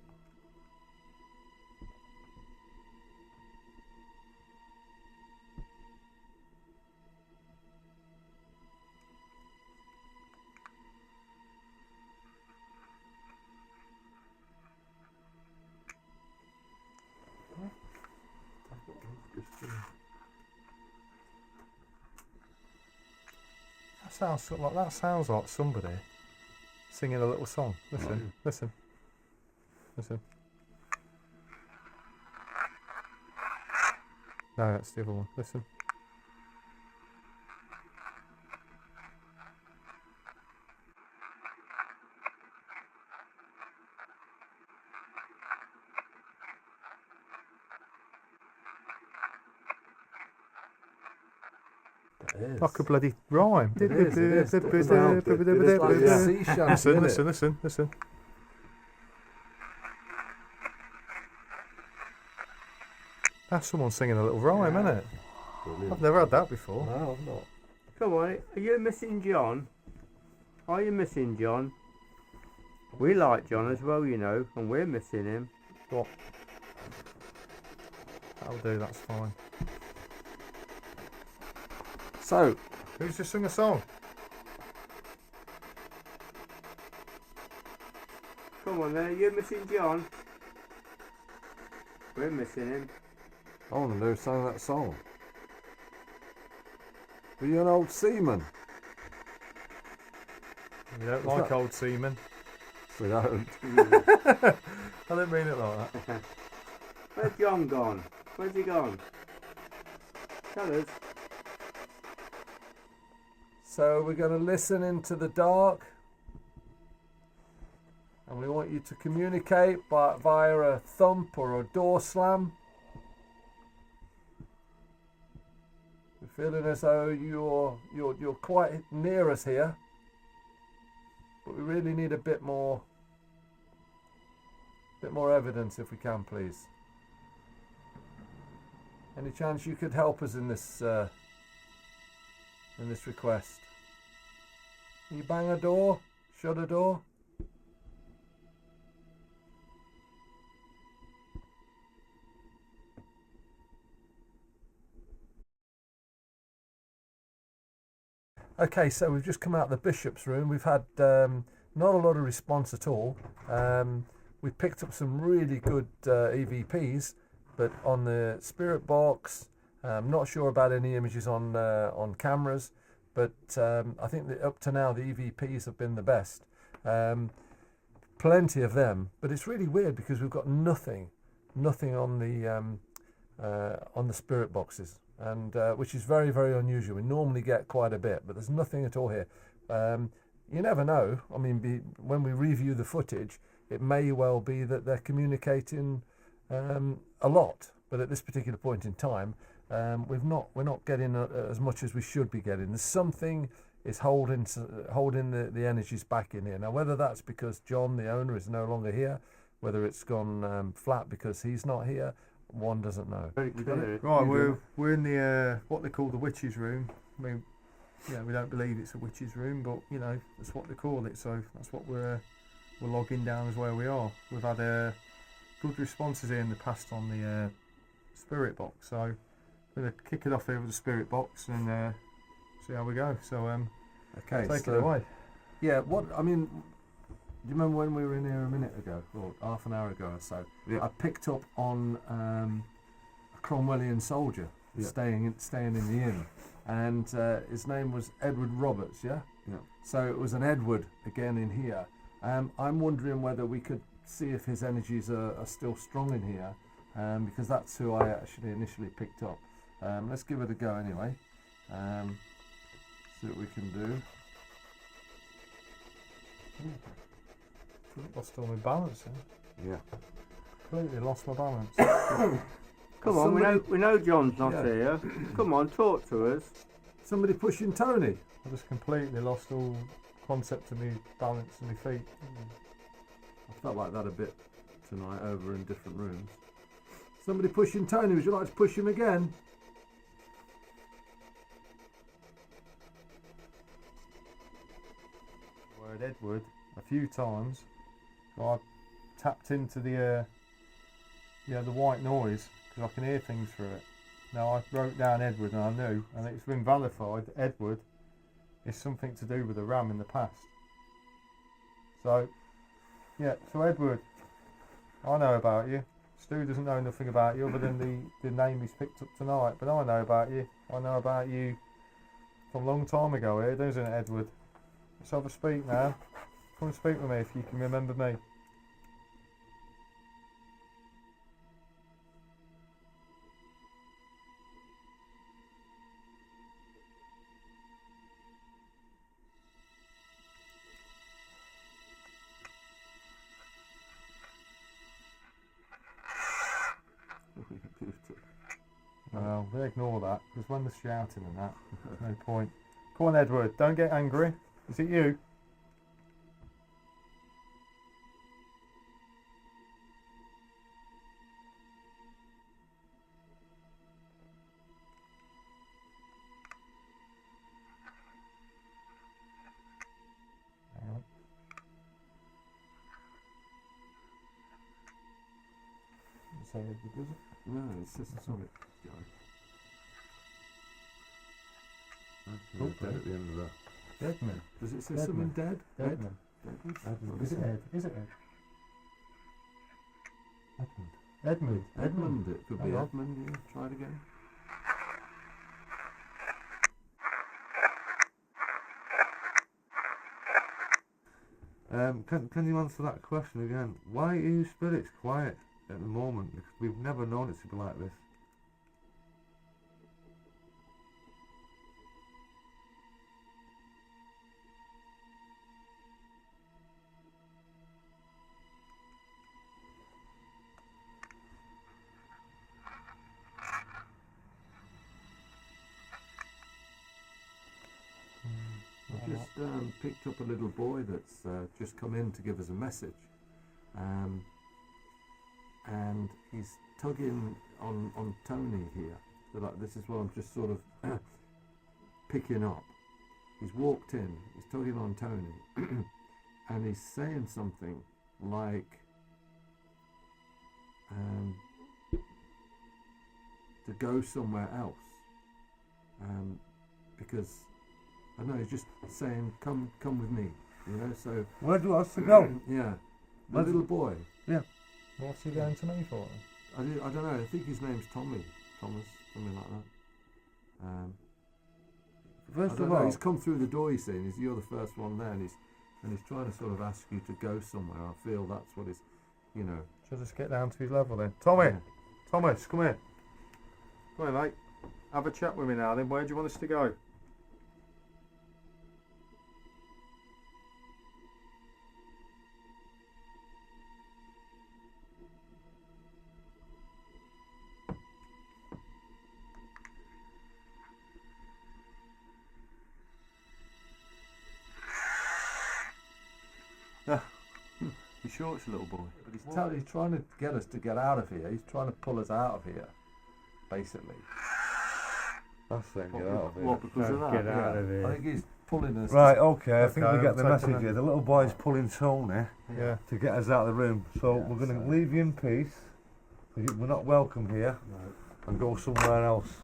That sounds like somebody singing a little song. Listen, listen, listen. No, that's the other one. Listen. is. Like a bloody rhyme. It is. It's like a sea shanty, isn't it? Listen. That's someone singing a little rhyme, isn't it? Brilliant. I've never had that before. No, I've not. Come on, are you missing John? Are you missing John? We like John as well, you know, and we're missing him. What? That'll do, that's fine. So, Who's just sung a song? Come on there, you're missing John. We're missing him. I want to know who sang that song. Were you an old seaman? You don't What's like that? old seamen. We don't. I didn't mean it like that. Where's John gone? Where's he gone? Tell us. So we're going to listen into the dark, and we want you to communicate via a thump or a door slam. We're feeling as though you're quite near us here, but we really need a bit more evidence if we can, please. Any chance you could help us in this request? Can you bang a door? Shut a door? Okay, so we've just come out of the bishop's room. We've had not a lot of response at all. We've picked up some really good EVPs, but on the spirit box, I'm not sure about any images on cameras, but I think that up to now the EVPs have been the best. Plenty of them, but it's really weird because we've got nothing on the spirit boxes, and which is very, very unusual. We normally get quite a bit, but there's nothing at all here. You never know. I mean, when we review the footage, it may well be that they're communicating a lot, but at this particular point in time, we're not getting as much as we should be getting. There's something is holding the energies back in here. Now, whether that's because John, the owner, is no longer here, whether it's gone flat because he's not here, one doesn't know. Right, we're in the what they call the witch's room. I mean, we don't believe it's a witch's room, but you know that's what they call it. So that's what we're logging down as where we are. We've had good responses here in the past on the spirit box. So we're gonna kick it off here with the spirit box and see how we go. So Okay, take it away. Yeah, do you remember when we were in here a minute ago, or half an hour ago or so? Yeah. I picked up on a Cromwellian soldier staying in the inn, and his name was Edward Roberts. Yeah. Yeah. So it was an Edward again in here. I'm wondering whether we could see if his energies are still strong in here, because that's who I actually initially picked up. Let's give it a go anyway. See what we can do. Lost all my balance. Huh? Yeah. Completely lost my balance. Come on, we know John's not here. Come on, talk to us. Somebody pushing Tony. I just completely lost all concept of me balance and my feet. I felt like that a bit tonight over in different rooms. Somebody pushing Tony. Would you like to push him again? Word Edward a few times. So I tapped into the white noise because I can hear things through it. Now I wrote down Edward and I knew, and it's been verified. Edward is something to do with the ram in the past. So Edward, I know about you. Stu doesn't know nothing about you other than the name he's picked up tonight, but I know about you. I know about you from a long time ago here, doesn't it, Edward? Let's have a speak now. Come and speak with me if you can remember me. well, they ignore that, because when they're shouting and that, there's no point. Come on, Edward, don't get angry. Is it you? Hang on. Say Edward, does it? No, it's just a solid guy. That's dead at the end of that. Deadman. Does it say Deadman. something dead? Deadman. Edmund. Is it Ed? Is it Ed? Edmund. Edmund. It could be Hang on. Edmund. Yeah. Try it again. Can you answer that question again? Why are your spirits quiet at the moment? Because we've never known it to be like this. I've just picked up a little boy that's just come in to give us a message, and he's tugging on Tony here. So like, this is what I'm just sort of picking up. He's walked in, he's tugging on Tony, and he's saying something like to go somewhere else, because I know he's just saying, "Come with me," you know. So Where do you want us to go? yeah, the Where's- little boy. What's he going to me for? I don't know. I think his name's Thomas, something like that. I First don't of know. all, He's come through the door. He's saying, "You're the first one there," and he's trying to sort of ask you to go somewhere. I feel that's what he's, you know. Shall I just get down to his level then? Tommy! Yeah. Thomas, come here. Come here, mate. Have a chat with me now then. Where do you want us to go? He's short, little boy. But he's trying to get us to get out of here. He's trying to pull us out of here, basically. that's saying get out of here. What, because of that? Get out of I here. think he's pulling us. Right, okay, I think Okay, we get I'm the taking message a- here. The little boy's pulling Tony Yeah. to get us out of the room. So Yeah, we're going to so- leave you in peace. We're not welcome here, and go somewhere else.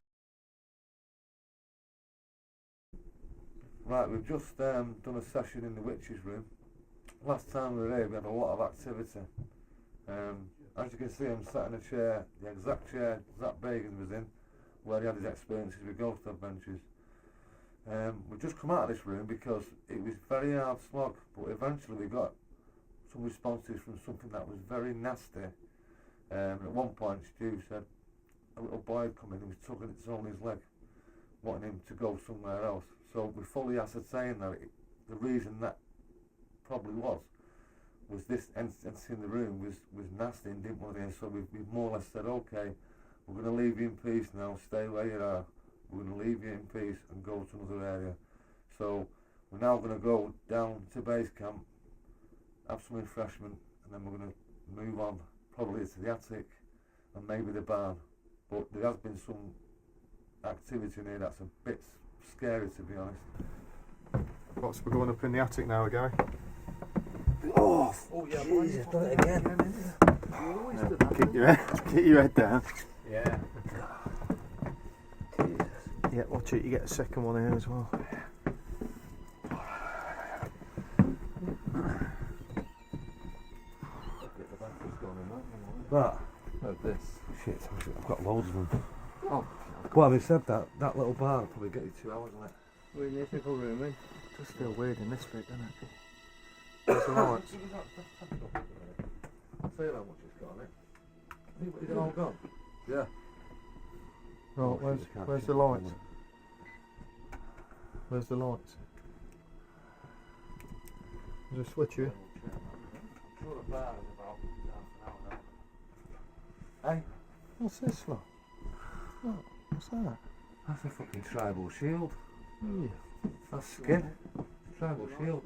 Right, we've just done a session in the witch's room. Last time we were here, we had a lot of activity. As you can see, I'm sat in a chair, the exact chair Zach Bagan was in, where he had his experiences with ghost adventures. We've just come out of this room because it was very hard slog, but eventually we got some responses from something that was very nasty. At one point, Stu said a little boy had come in and was tugging at Tony's leg, wanting him to go somewhere else. So we fully ascertained that the reason that probably was this entity in the room was nasty and didn't want to hear. So we've more or less said, okay, we're going to leave you in peace now, stay where you are, we're going to leave you in peace and go to another area. So we're now going to go down to base camp, have some refreshment, and then we're going to move on probably to the attic and maybe the barn. But there has been some activity in here that's a bit scary, to be honest. What's we're going up in the attic now, guy? Oh yeah, Jesus, done it again. Keep your head down. Yeah. Yeah, watch it. You get a second one here as well. That. Like this. Shit, I've got loads of them. Oh, Well, having said that, that little bar will probably get you 2 hours on it. We're in this little room, eh? does feel weird in this bit, doesn't it? Where's the lights? I'll tell you how much it's got on it. Is it all gone? Yeah. Right, where's the lights? Where's the lights? There's a switch here. I'm sure the bar is about half an hour now. Hey? What's this for? Oh. What's that? That's a fucking tribal shield. Yeah. That's skin. Tribal shield.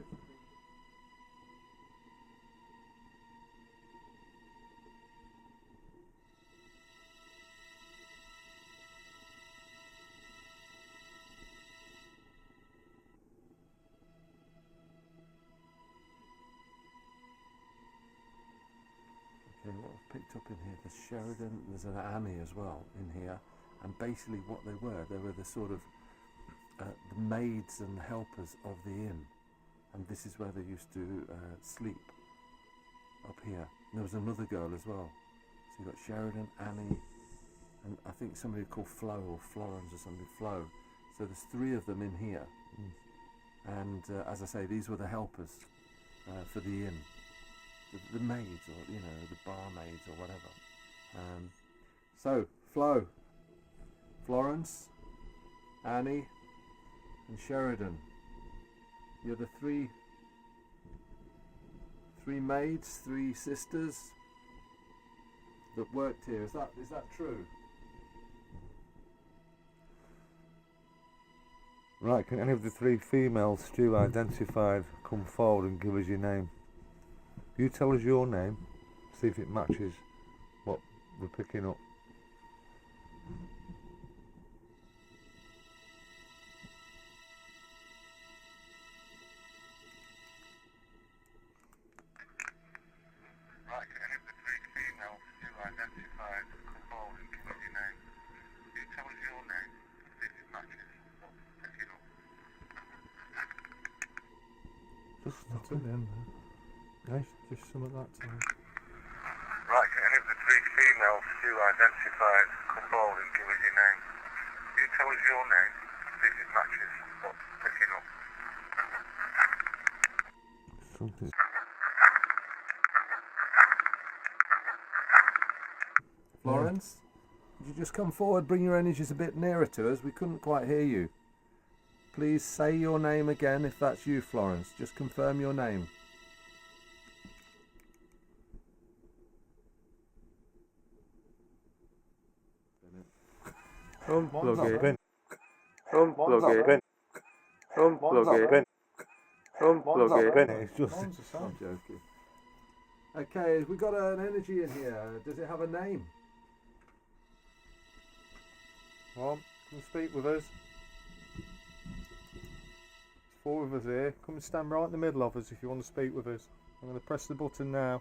Okay, what I've picked up in here, there's Sheridan, there's an Annie as well in here, and basically what they were the sort of the maids and helpers of the inn, and this is where they used to sleep, up here. And there was another girl as well, so you've got Sheridan, Annie, and I think somebody called Flo or Florence or something, Flo. So there's 3 of them in here, and as I say, these were the helpers for the inn. The maids, or the barmaids, or whatever. So Flo, Florence, Annie, and Sheridan. You're the three maids, 3 sisters that worked here. Is that true? Right, can any of the 3 females Stu identified come forward and give us your name? You tell us your name, see if it matches what we're picking up. Right, can any of the 3 females you identified come forward and give us your name? You tell us your name, see if it matches what we're picking up. Just That's it then. Just some of that time. Right, can any of the 3 females you identified come forward and give us your name? You tell us your name, see if it matches what we're picking up. something. Florence, would you just come forward, bring your energies a bit nearer to us? We couldn't quite hear you. Please say your name again if that's you, Florence. Just confirm your name. Unplug it. Unplug it. Unplug it. Unplug it. It's just. Mine's the same. I'm joking. Okay, we got an energy in here. Does it have a name? Come and speak with us. There's 4 of us here. Come and stand right in the middle of us if you want to speak with us. I'm going to press the button now.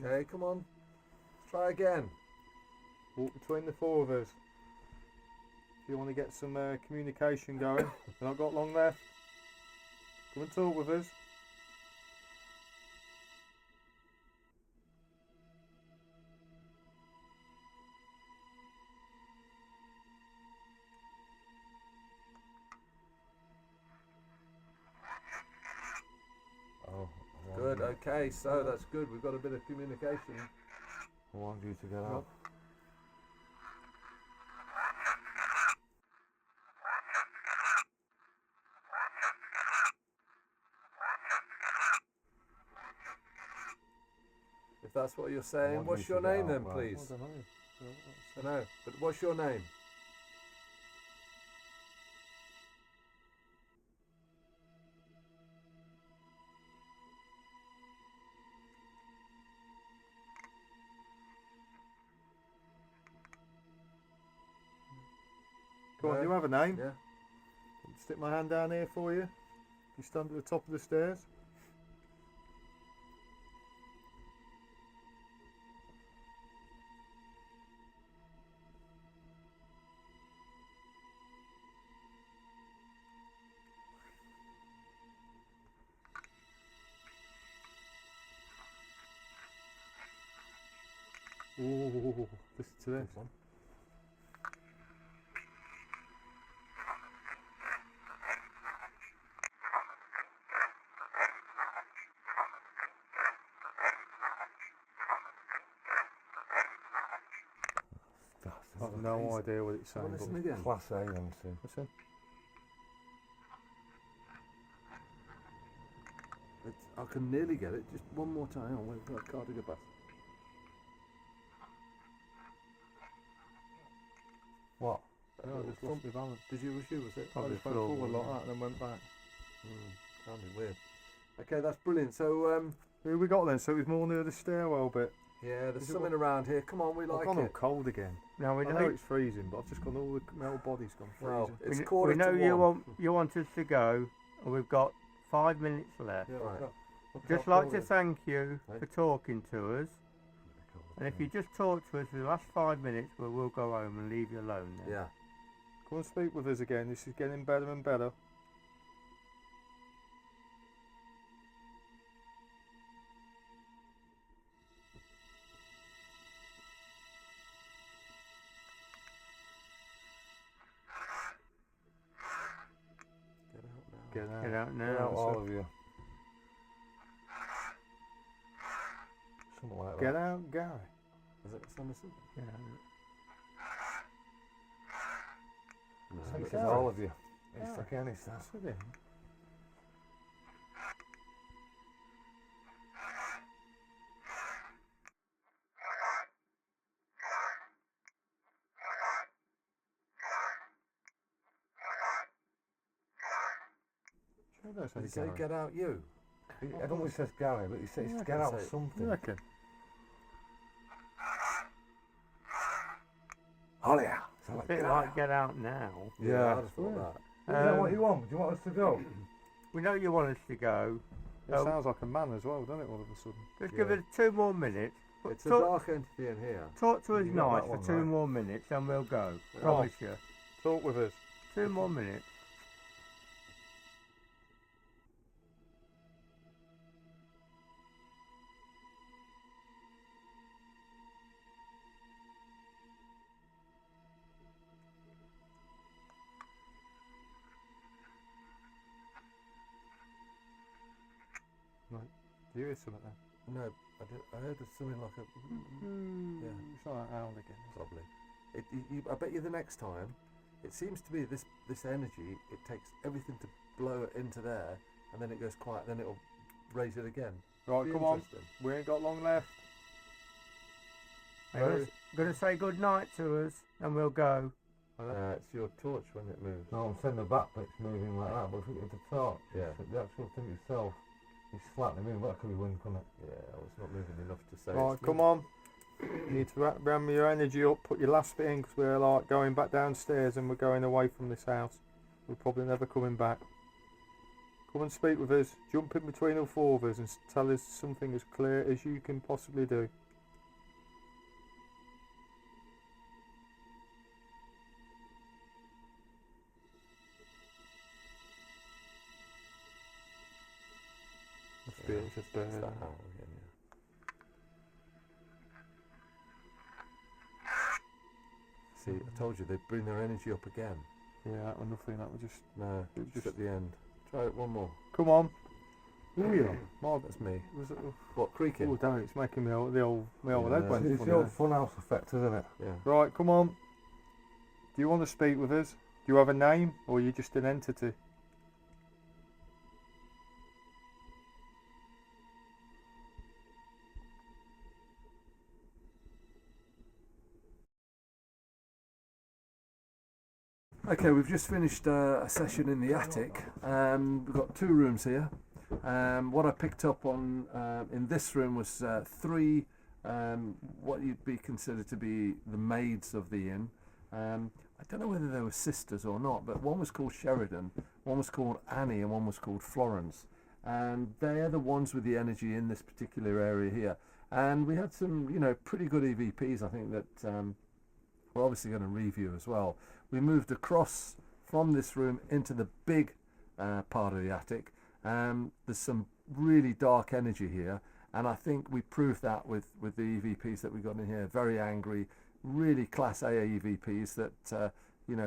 Okay, come on. Let's try again. Walk between the 4 of us. If you want to get some communication going. We've not got long left. Come and talk with us. Oh, Good, okay, so that's good. We've got a bit of communication. I want you to get out. If that's what you're saying, want what's you your to get name out, then, right. please? I don't know. I know, but what's your name? Come on, No? you have a name. Yeah. Stick my hand down here for you. You stand at the top of the stairs. Ooh, listen to this. No idea what it's saying. Well, listen but- again. Class A then, too. Listen. I can nearly get it. Just one more time. Hang on, wait for that car to go past. What? No, I just lost my balance. Was you, was it? I just went floor, forward like wasn't that and then went back. Sounded weird. Okay, that's brilliant. So, Who we got then? So it was more near the stairwell bit. yeah, there's Is it something around here. Come on, we I've like gone all it. cold again. Now we I know, know it's freezing, but I've just gone all the metal body's gone freezing. Well, it's we, quarter we know to you one. want us to go, and we've got 5 minutes left. Yeah, Right. Just like to thank you for talking to us. And if you Mm. just talk to us for the last 5 minutes, we'll go home and leave you alone then. Yeah. Come and speak with us again. This is getting better and better. Get out now. Get out. Get out Get now. out, all of you. Something like Get that. out, Gary. Is it Summerson? Get out. I think it's Gary. all of you. It's Gary. like any stuff. That's it. Sure don't Did he say say Gary. get out you? I don't know if he says Gary, but he says Yeah, I get can out say it. something. You reckon? Oh yeah. So A like, bit get like out. get out now. Yeah. I just thought that. Is that what you want? Do you want us to go? We know you want us to go. It Oh. sounds like a man as well, doesn't it, all of a sudden? Just give Yeah. us 2 more minutes. It's a talk, dark entity in here. talk to us You got nice that for one 2 right. more minutes and we'll go. Come Promise you. Talk with us. 2 more minutes. Do you hear something then? No, I heard something like a. Yeah. It's not that owl again. Probably. I bet you the next time, it seems to be this energy. It takes everything to blow it into there, and then it goes quiet. Then it'll raise it again. Right, Be come on. interesting. We ain't got long left. I'm going to say good night to us and we'll go. It's your torch when it moves. No, I'm saying the back bit's moving like that, but if it's the torch, Yeah. the actual thing itself is slightly moving. That could be wind, couldn't it? Yeah, well, it's not moving enough to say. Right, it's come moving. on. You need to ram your energy up, put your last bit in, because we're like going back downstairs and we're going away from this house. We're probably never coming back. Come and speak with us. Jump in between all 4 of us and tell us something as clear as you can possibly do. Must be it's just It's that owl again, yeah. See, I told you they'd bring their energy up again. Yeah, that was nothing. That was just. No, It was just just- at the end. Try it one more. Come on. Oh yeah. My, That's me. was it? What, creaking? Oh damn! It's making my old Yeah, leg went It's funny the old there. funhouse effect, isn't it? Yeah. Right, come on. Do you want to speak with us? Do you have a name, or are you just an entity? Okay, we've just finished a session in the attic. We've got 2 rooms here. What I picked up on in this room was 3 what you'd be considered to be the maids of the inn. I don't know whether they were sisters or not, but one was called Sheridan, one was called Annie, and one was called Florence. And they're the ones with the energy in this particular area here. And we had some, pretty good EVPs, I think, that we're obviously going to review as well. We moved across from this room into the big part of the attic. There's some really dark energy here, and I think we proved that with the EVPs that we got in here. Very angry, really class A EVPs that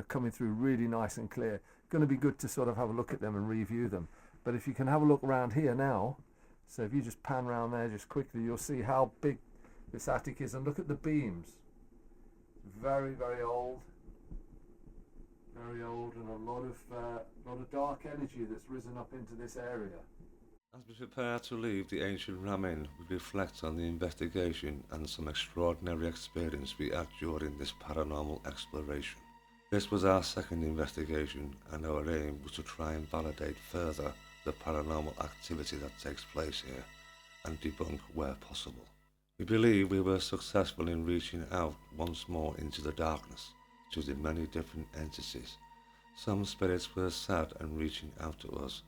coming through really nice and clear. Going to be good to sort of have a look at them and review them. But if you can have a look around here now, so if you just pan around there just quickly, you'll see how big this attic is, and look at the beams. very, very old. Very old, and a lot of dark energy that's risen up into this area. As we prepare to leave the ancient Ramin, we reflect on the investigation and some extraordinary experience we had during this paranormal exploration. This was our second investigation, and our aim was to try and validate further the paranormal activity that takes place here and debunk where possible. We believe we were successful in reaching out once more into the darkness to the many different entities. Some spirits were sad and reaching out to us,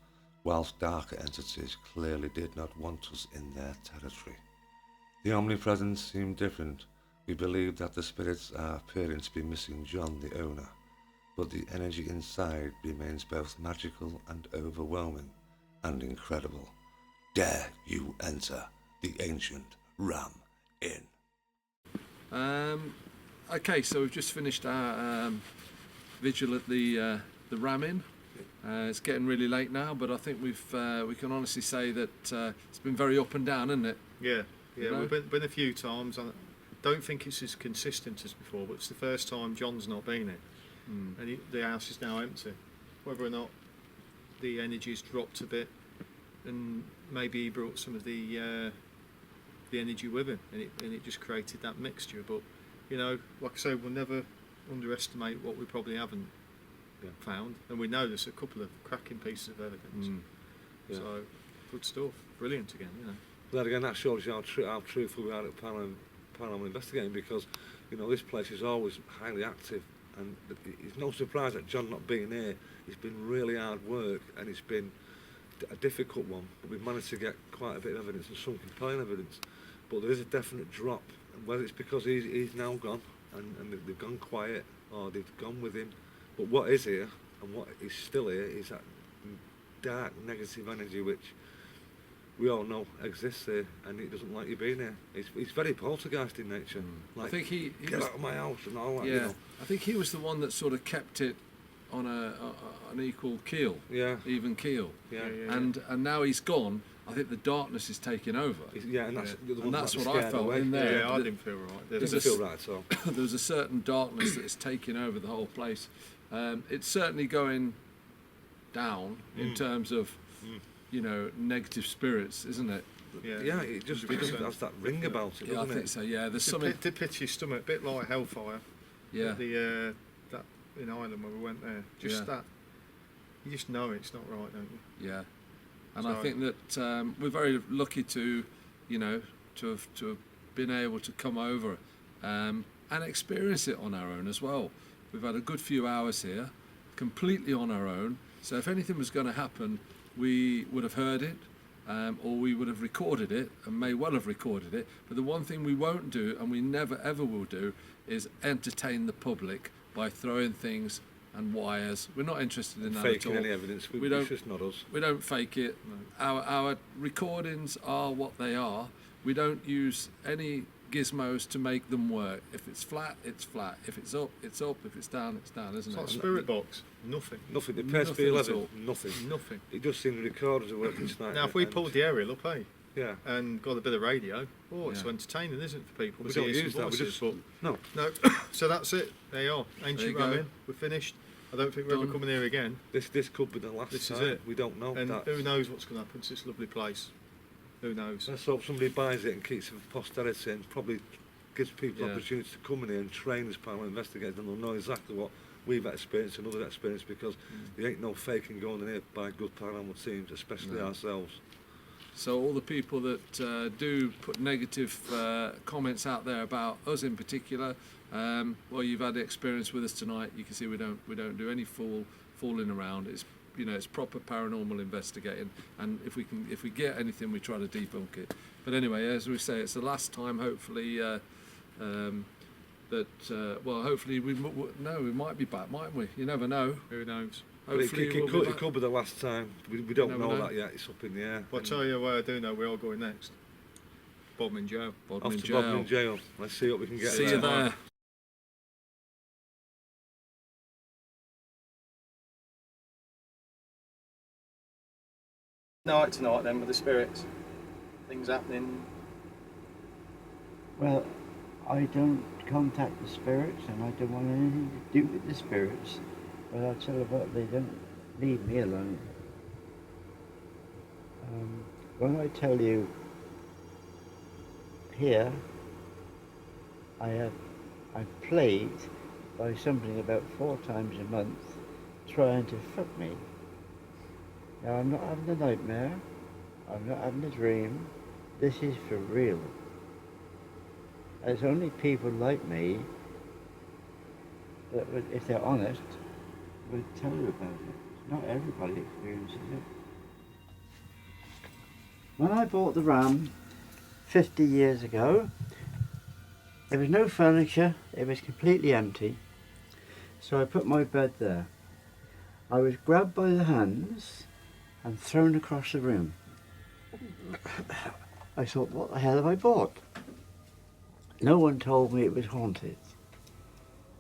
whilst darker entities clearly did not want us in their territory. The omnipresence seemed different. We believe that the spirits are appearing to be missing John, the owner, but the energy inside remains both magical and overwhelming and incredible. Dare you enter the ancient Ram Inn. Okay, so we've just finished our vigil at the Ram Inn. It's getting really late now, but I think we can honestly say that it's been very up and down, isn't it? Yeah, You know? we've been a few times. I don't think it's as consistent as before, but it's the first time John's not been here, and the house is now empty. Whether or not the energy's dropped a bit, and maybe he brought some of the energy with him, and it just created that mixture. But you know, like I say, we'll never underestimate what we probably haven't found, and we know there's a couple of cracking pieces of evidence. So good stuff, brilliant again, you know. Then again, that shows you how truthful we are at paranormal investigating, because you know this place is always highly active, and it's no surprise that John not being here. It's been really hard work, and it's been a difficult one, but we've managed to get quite a bit of evidence and some compelling evidence. But there is a definite drop, and whether it's because he's now gone and they've gone quiet, or they've gone with him. But what is here and what is still here is that dark negative energy which we all know exists here, and it doesn't like you being here. It's very poltergeist in nature. Like, I think he get was, out of my house and all that. yeah, You know. I think he was the one that sort of kept it on an equal keel, even keel. And now he's gone. I think the darkness is taking over. And that's what I felt in there. Yeah, I didn't feel right. Didn't feel right at all. There was a certain darkness that is taking over the whole place. It's certainly going down in terms of, you know, negative spirits, isn't it? Yeah, it just has that ring about it, doesn't I think it? so. Yeah, there's something. To pitch your stomach, a bit like Hellfire. Yeah. That in Ireland when we went there, just that. You just know it's not right, don't you? Yeah. And I think that we're very lucky to, you know, to have been able to come over and experience it on our own as well. We've had a good few hours here, completely on our own. So if anything was going to happen, we would have heard it, or we would have recorded it, and may well have recorded it. But the one thing we won't do, and we never ever will do, is entertain the public by throwing things and wires. We're not interested in that Faking at all. any evidence. We don't. It's just not us. We don't fake it. No. Our recordings are what they are. We don't use any gizmos to make them work. If it's flat, it's flat. If it's up, it's up. If it's down, it's down, isn't It's it? like Spirit Box. Nothing. Nothing. The Nothing PSB11, at all. nothing. It just seems the recorders are working tonight. Now, if we pulled the aerial up, yeah, and got a bit of radio, it's Yeah. entertaining, isn't it, for people? we to don't hear use some that. We voices, just no. no. So that's it. There you are. There Ancient you go. Ramin. We're finished. I don't think we're ever Done. coming here again. This could be the last This is time. it. We don't know. And That's- who knows what's going to happen to this lovely place? Who knows? Let's hope somebody buys it and keeps it for posterity, and probably gives people Yeah. opportunities to come in here and train as paranormal investigators, and they'll know exactly what we've experienced and others experienced, because there ain't no faking going in here by good paranormal teams, especially No. ourselves. So all the people that do put negative comments out there about us in particular, well, you've had the experience with us tonight. You can see we don't do any fooling around. It's, you know, it's proper paranormal investigating, and if we get anything, we try to debunk it. But anyway, as we say, it's the last time. Hopefully, hopefully we might be back, mightn't we? You never know. Who knows? But Hopefully it could be the last time. We don't Never know know. that yet. It's up in the air. Well, I'll tell you where I do know we're all going next. Bodmin Jail. Bodmin Off to jail. Bodmin jail. Let's see what we can get. See you there. Night tonight then with the spirits. Things happening. Well, I don't contact the spirits, and I don't want anything to do with the spirits. But I tell you what, they don't leave me alone. When I tell you here, I'm plagued by something about 4 times a month trying to fuck me. Now, I'm not having a nightmare, I'm not having a dream, this is for real. It's only people like me that would, if they're honest, would tell you about it. Not everybody experiences it. When I bought the Ram 50 years ago, there was no furniture, it was completely empty. So I put my bed there. I was grabbed by the hands and thrown across the room. I thought, what the hell have I bought? No one told me it was haunted,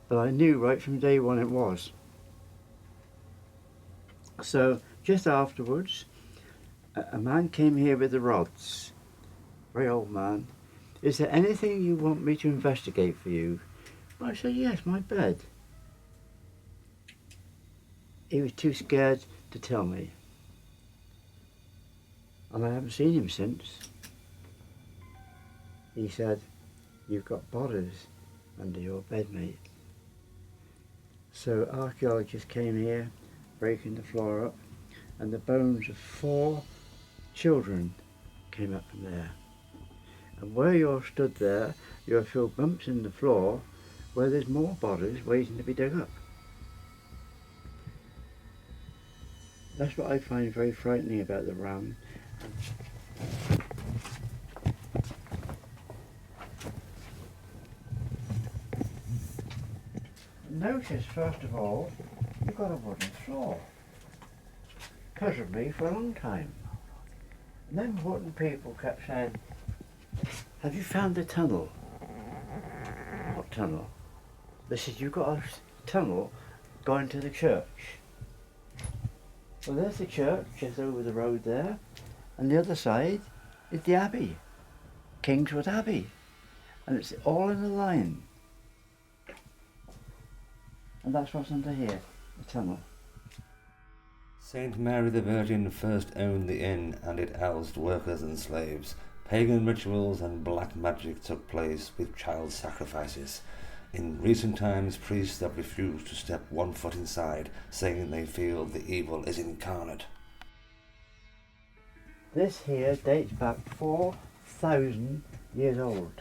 but I knew right from day one it was. So just afterwards, a man came here with the rods, very old man. Is there anything you want me to investigate for you? I said, yes, my bed. He was too scared to tell me. And I haven't seen him since. He said, you've got bodies under your bed, mate. So archaeologists came here, breaking the floor up, and the bones of 4 children came up from there. And where you're stood there, you'll feel bumps in the floor where there's more bodies waiting to be dug up. That's what I find very frightening about the Ram. Notice, first of all, you've got a wooden floor. Puzzled me for a long time. And then wooden people kept saying, have you found the tunnel? What tunnel? They said, you've got a tunnel going to the church. Well, there's the church just over the road there, and the other side is the Abbey, Kingswood Abbey, and it's all in a line. And that's what's under here, the tunnel. Saint Mary the Virgin first owned the inn, and it housed workers and slaves. Pagan rituals and black magic took place with child sacrifices. In recent times, priests have refused to step 1 foot inside, saying they feel the evil is incarnate. This here dates back 4,000 years old.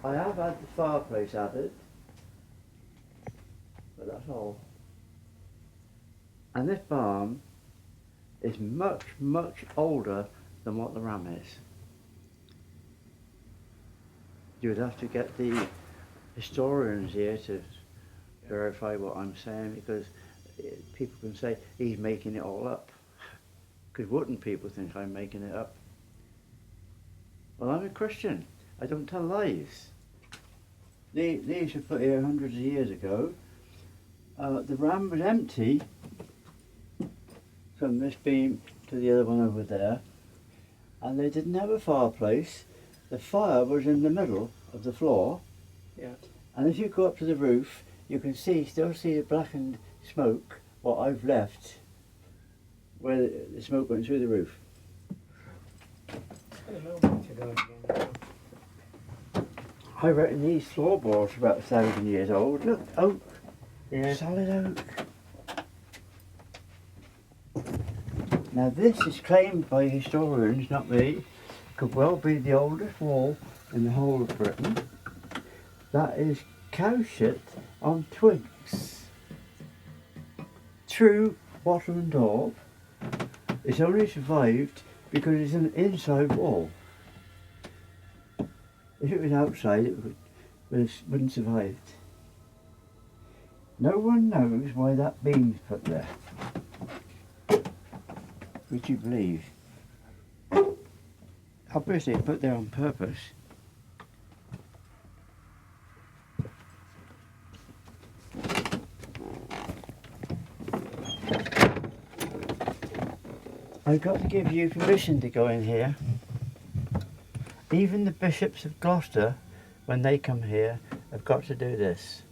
I have had the fireplace added, but that's all. And this barn is much, much older than what the Ram is. You would have to get the historians here to verify what I'm saying, because people can say he's making it all up. Because wouldn't people think I'm making it up? Well, I'm a Christian. I don't tell lies. These were put here hundreds of years ago. The Ram was empty from this beam to the other one over there, and they didn't have a fireplace. The fire was in the middle of the floor, Yeah. and if you go up to the roof, you can still see the blackened smoke, what I've left, where the smoke went through the roof. I reckon these floorboards are about 1,000 years old. Look, oak, solid oak. Now this is claimed by historians, not me, could well be the oldest wall in the whole of Britain. That is cow shit on twigs. True, wattle and daub. It's only survived because it's an inside wall. If it was outside, it wouldn't survive. No one knows why that beam's put there. Would you believe? Obviously put there on purpose. I've got to give you permission to go in here. Even the bishops of Gloucester, when they come here, have got to do this.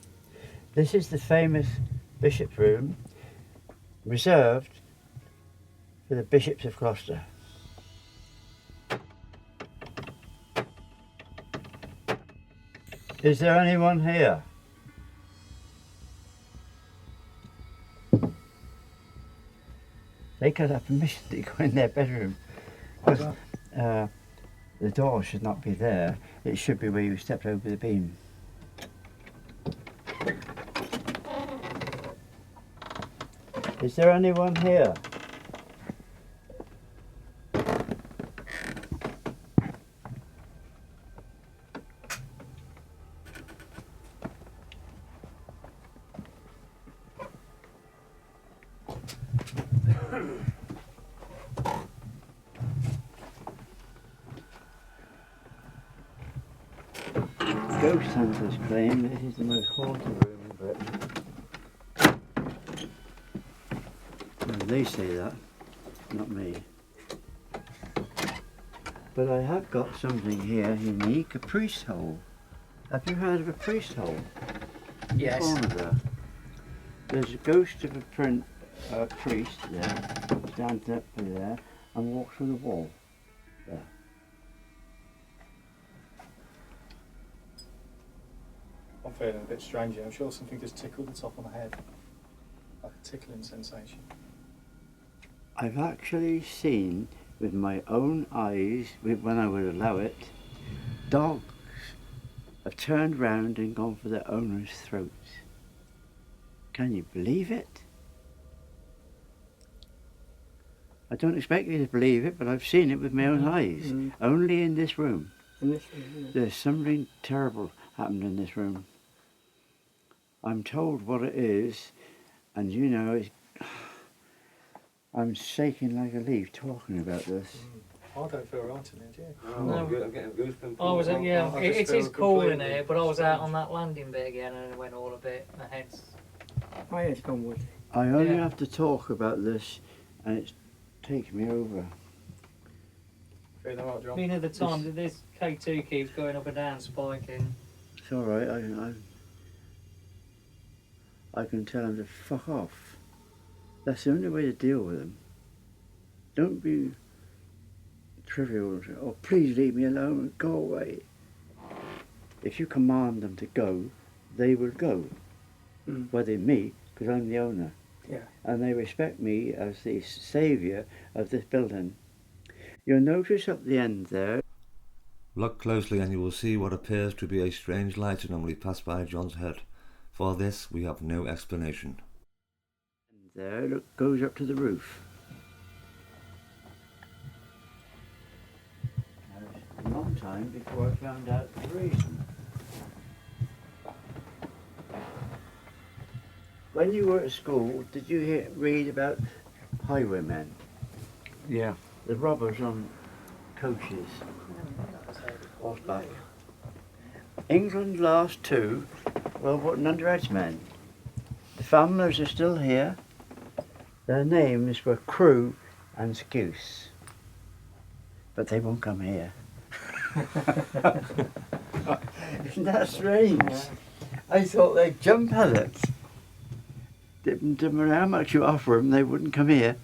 This is the famous bishop's room, reserved for the bishops of Gloucester. Is there anyone here? They could have permission to go in their bedroom. Because the door should not be there. It should be where you stepped over the beam. Is there anyone here? Ghost hunters claim this is the most haunted room in Britain. Well, they say that, not me. But I have got something here unique, a priest hole. Have you heard of a priest hole? Yes. Corner there. There's a ghost of a priest there, stands up there and walks through the wall there. I'm feeling a bit strange here. I'm sure something just tickled the top of my head. Like a tickling sensation. I've actually seen with my own eyes, when I would allow it, dogs have turned round and gone for their owner's throats. Can you believe it? I don't expect you to believe it, but I've seen it with my own eyes. Only in this room. There's something terrible happened in this room. I'm told what it is, and you know, I'm shaking like a leaf talking about this. I don't feel right in it, do you? Oh, No. I'm getting goosebumps. I was, yeah, I it just is feel cool in completely here, but I was out on strange. that landing bit again and it went all a bit, my head's... My head's gone wood. I only Yeah. have to talk about this, and it's taken me over. Feeling all right, I John? mean, at the time, that this K2 keeps going up and down, spiking. It's all right. I can tell him to fuck off. That's the only way to deal with him. Don't be trivial. Oh, please leave me alone and go away. If you command them to go, they will go. Whether me, because I'm the owner. Yeah. And they respect me as the saviour of this building. You'll notice up the end there. Look closely and you will see what appears to be a strange light anomaly pass by John's head. For this we have no explanation. There, look, goes up to the roof. Now, it's a long time before I found out the reason. When you were at school, did you read about highwaymen? Yeah. The robbers on coaches, horseback. England last two, well, what underage men. The families are still here. Their names were Crew and Succubus. But they won't come here. Isn't that strange? I thought they'd jump at it. No matter how much you offer them, they wouldn't come here.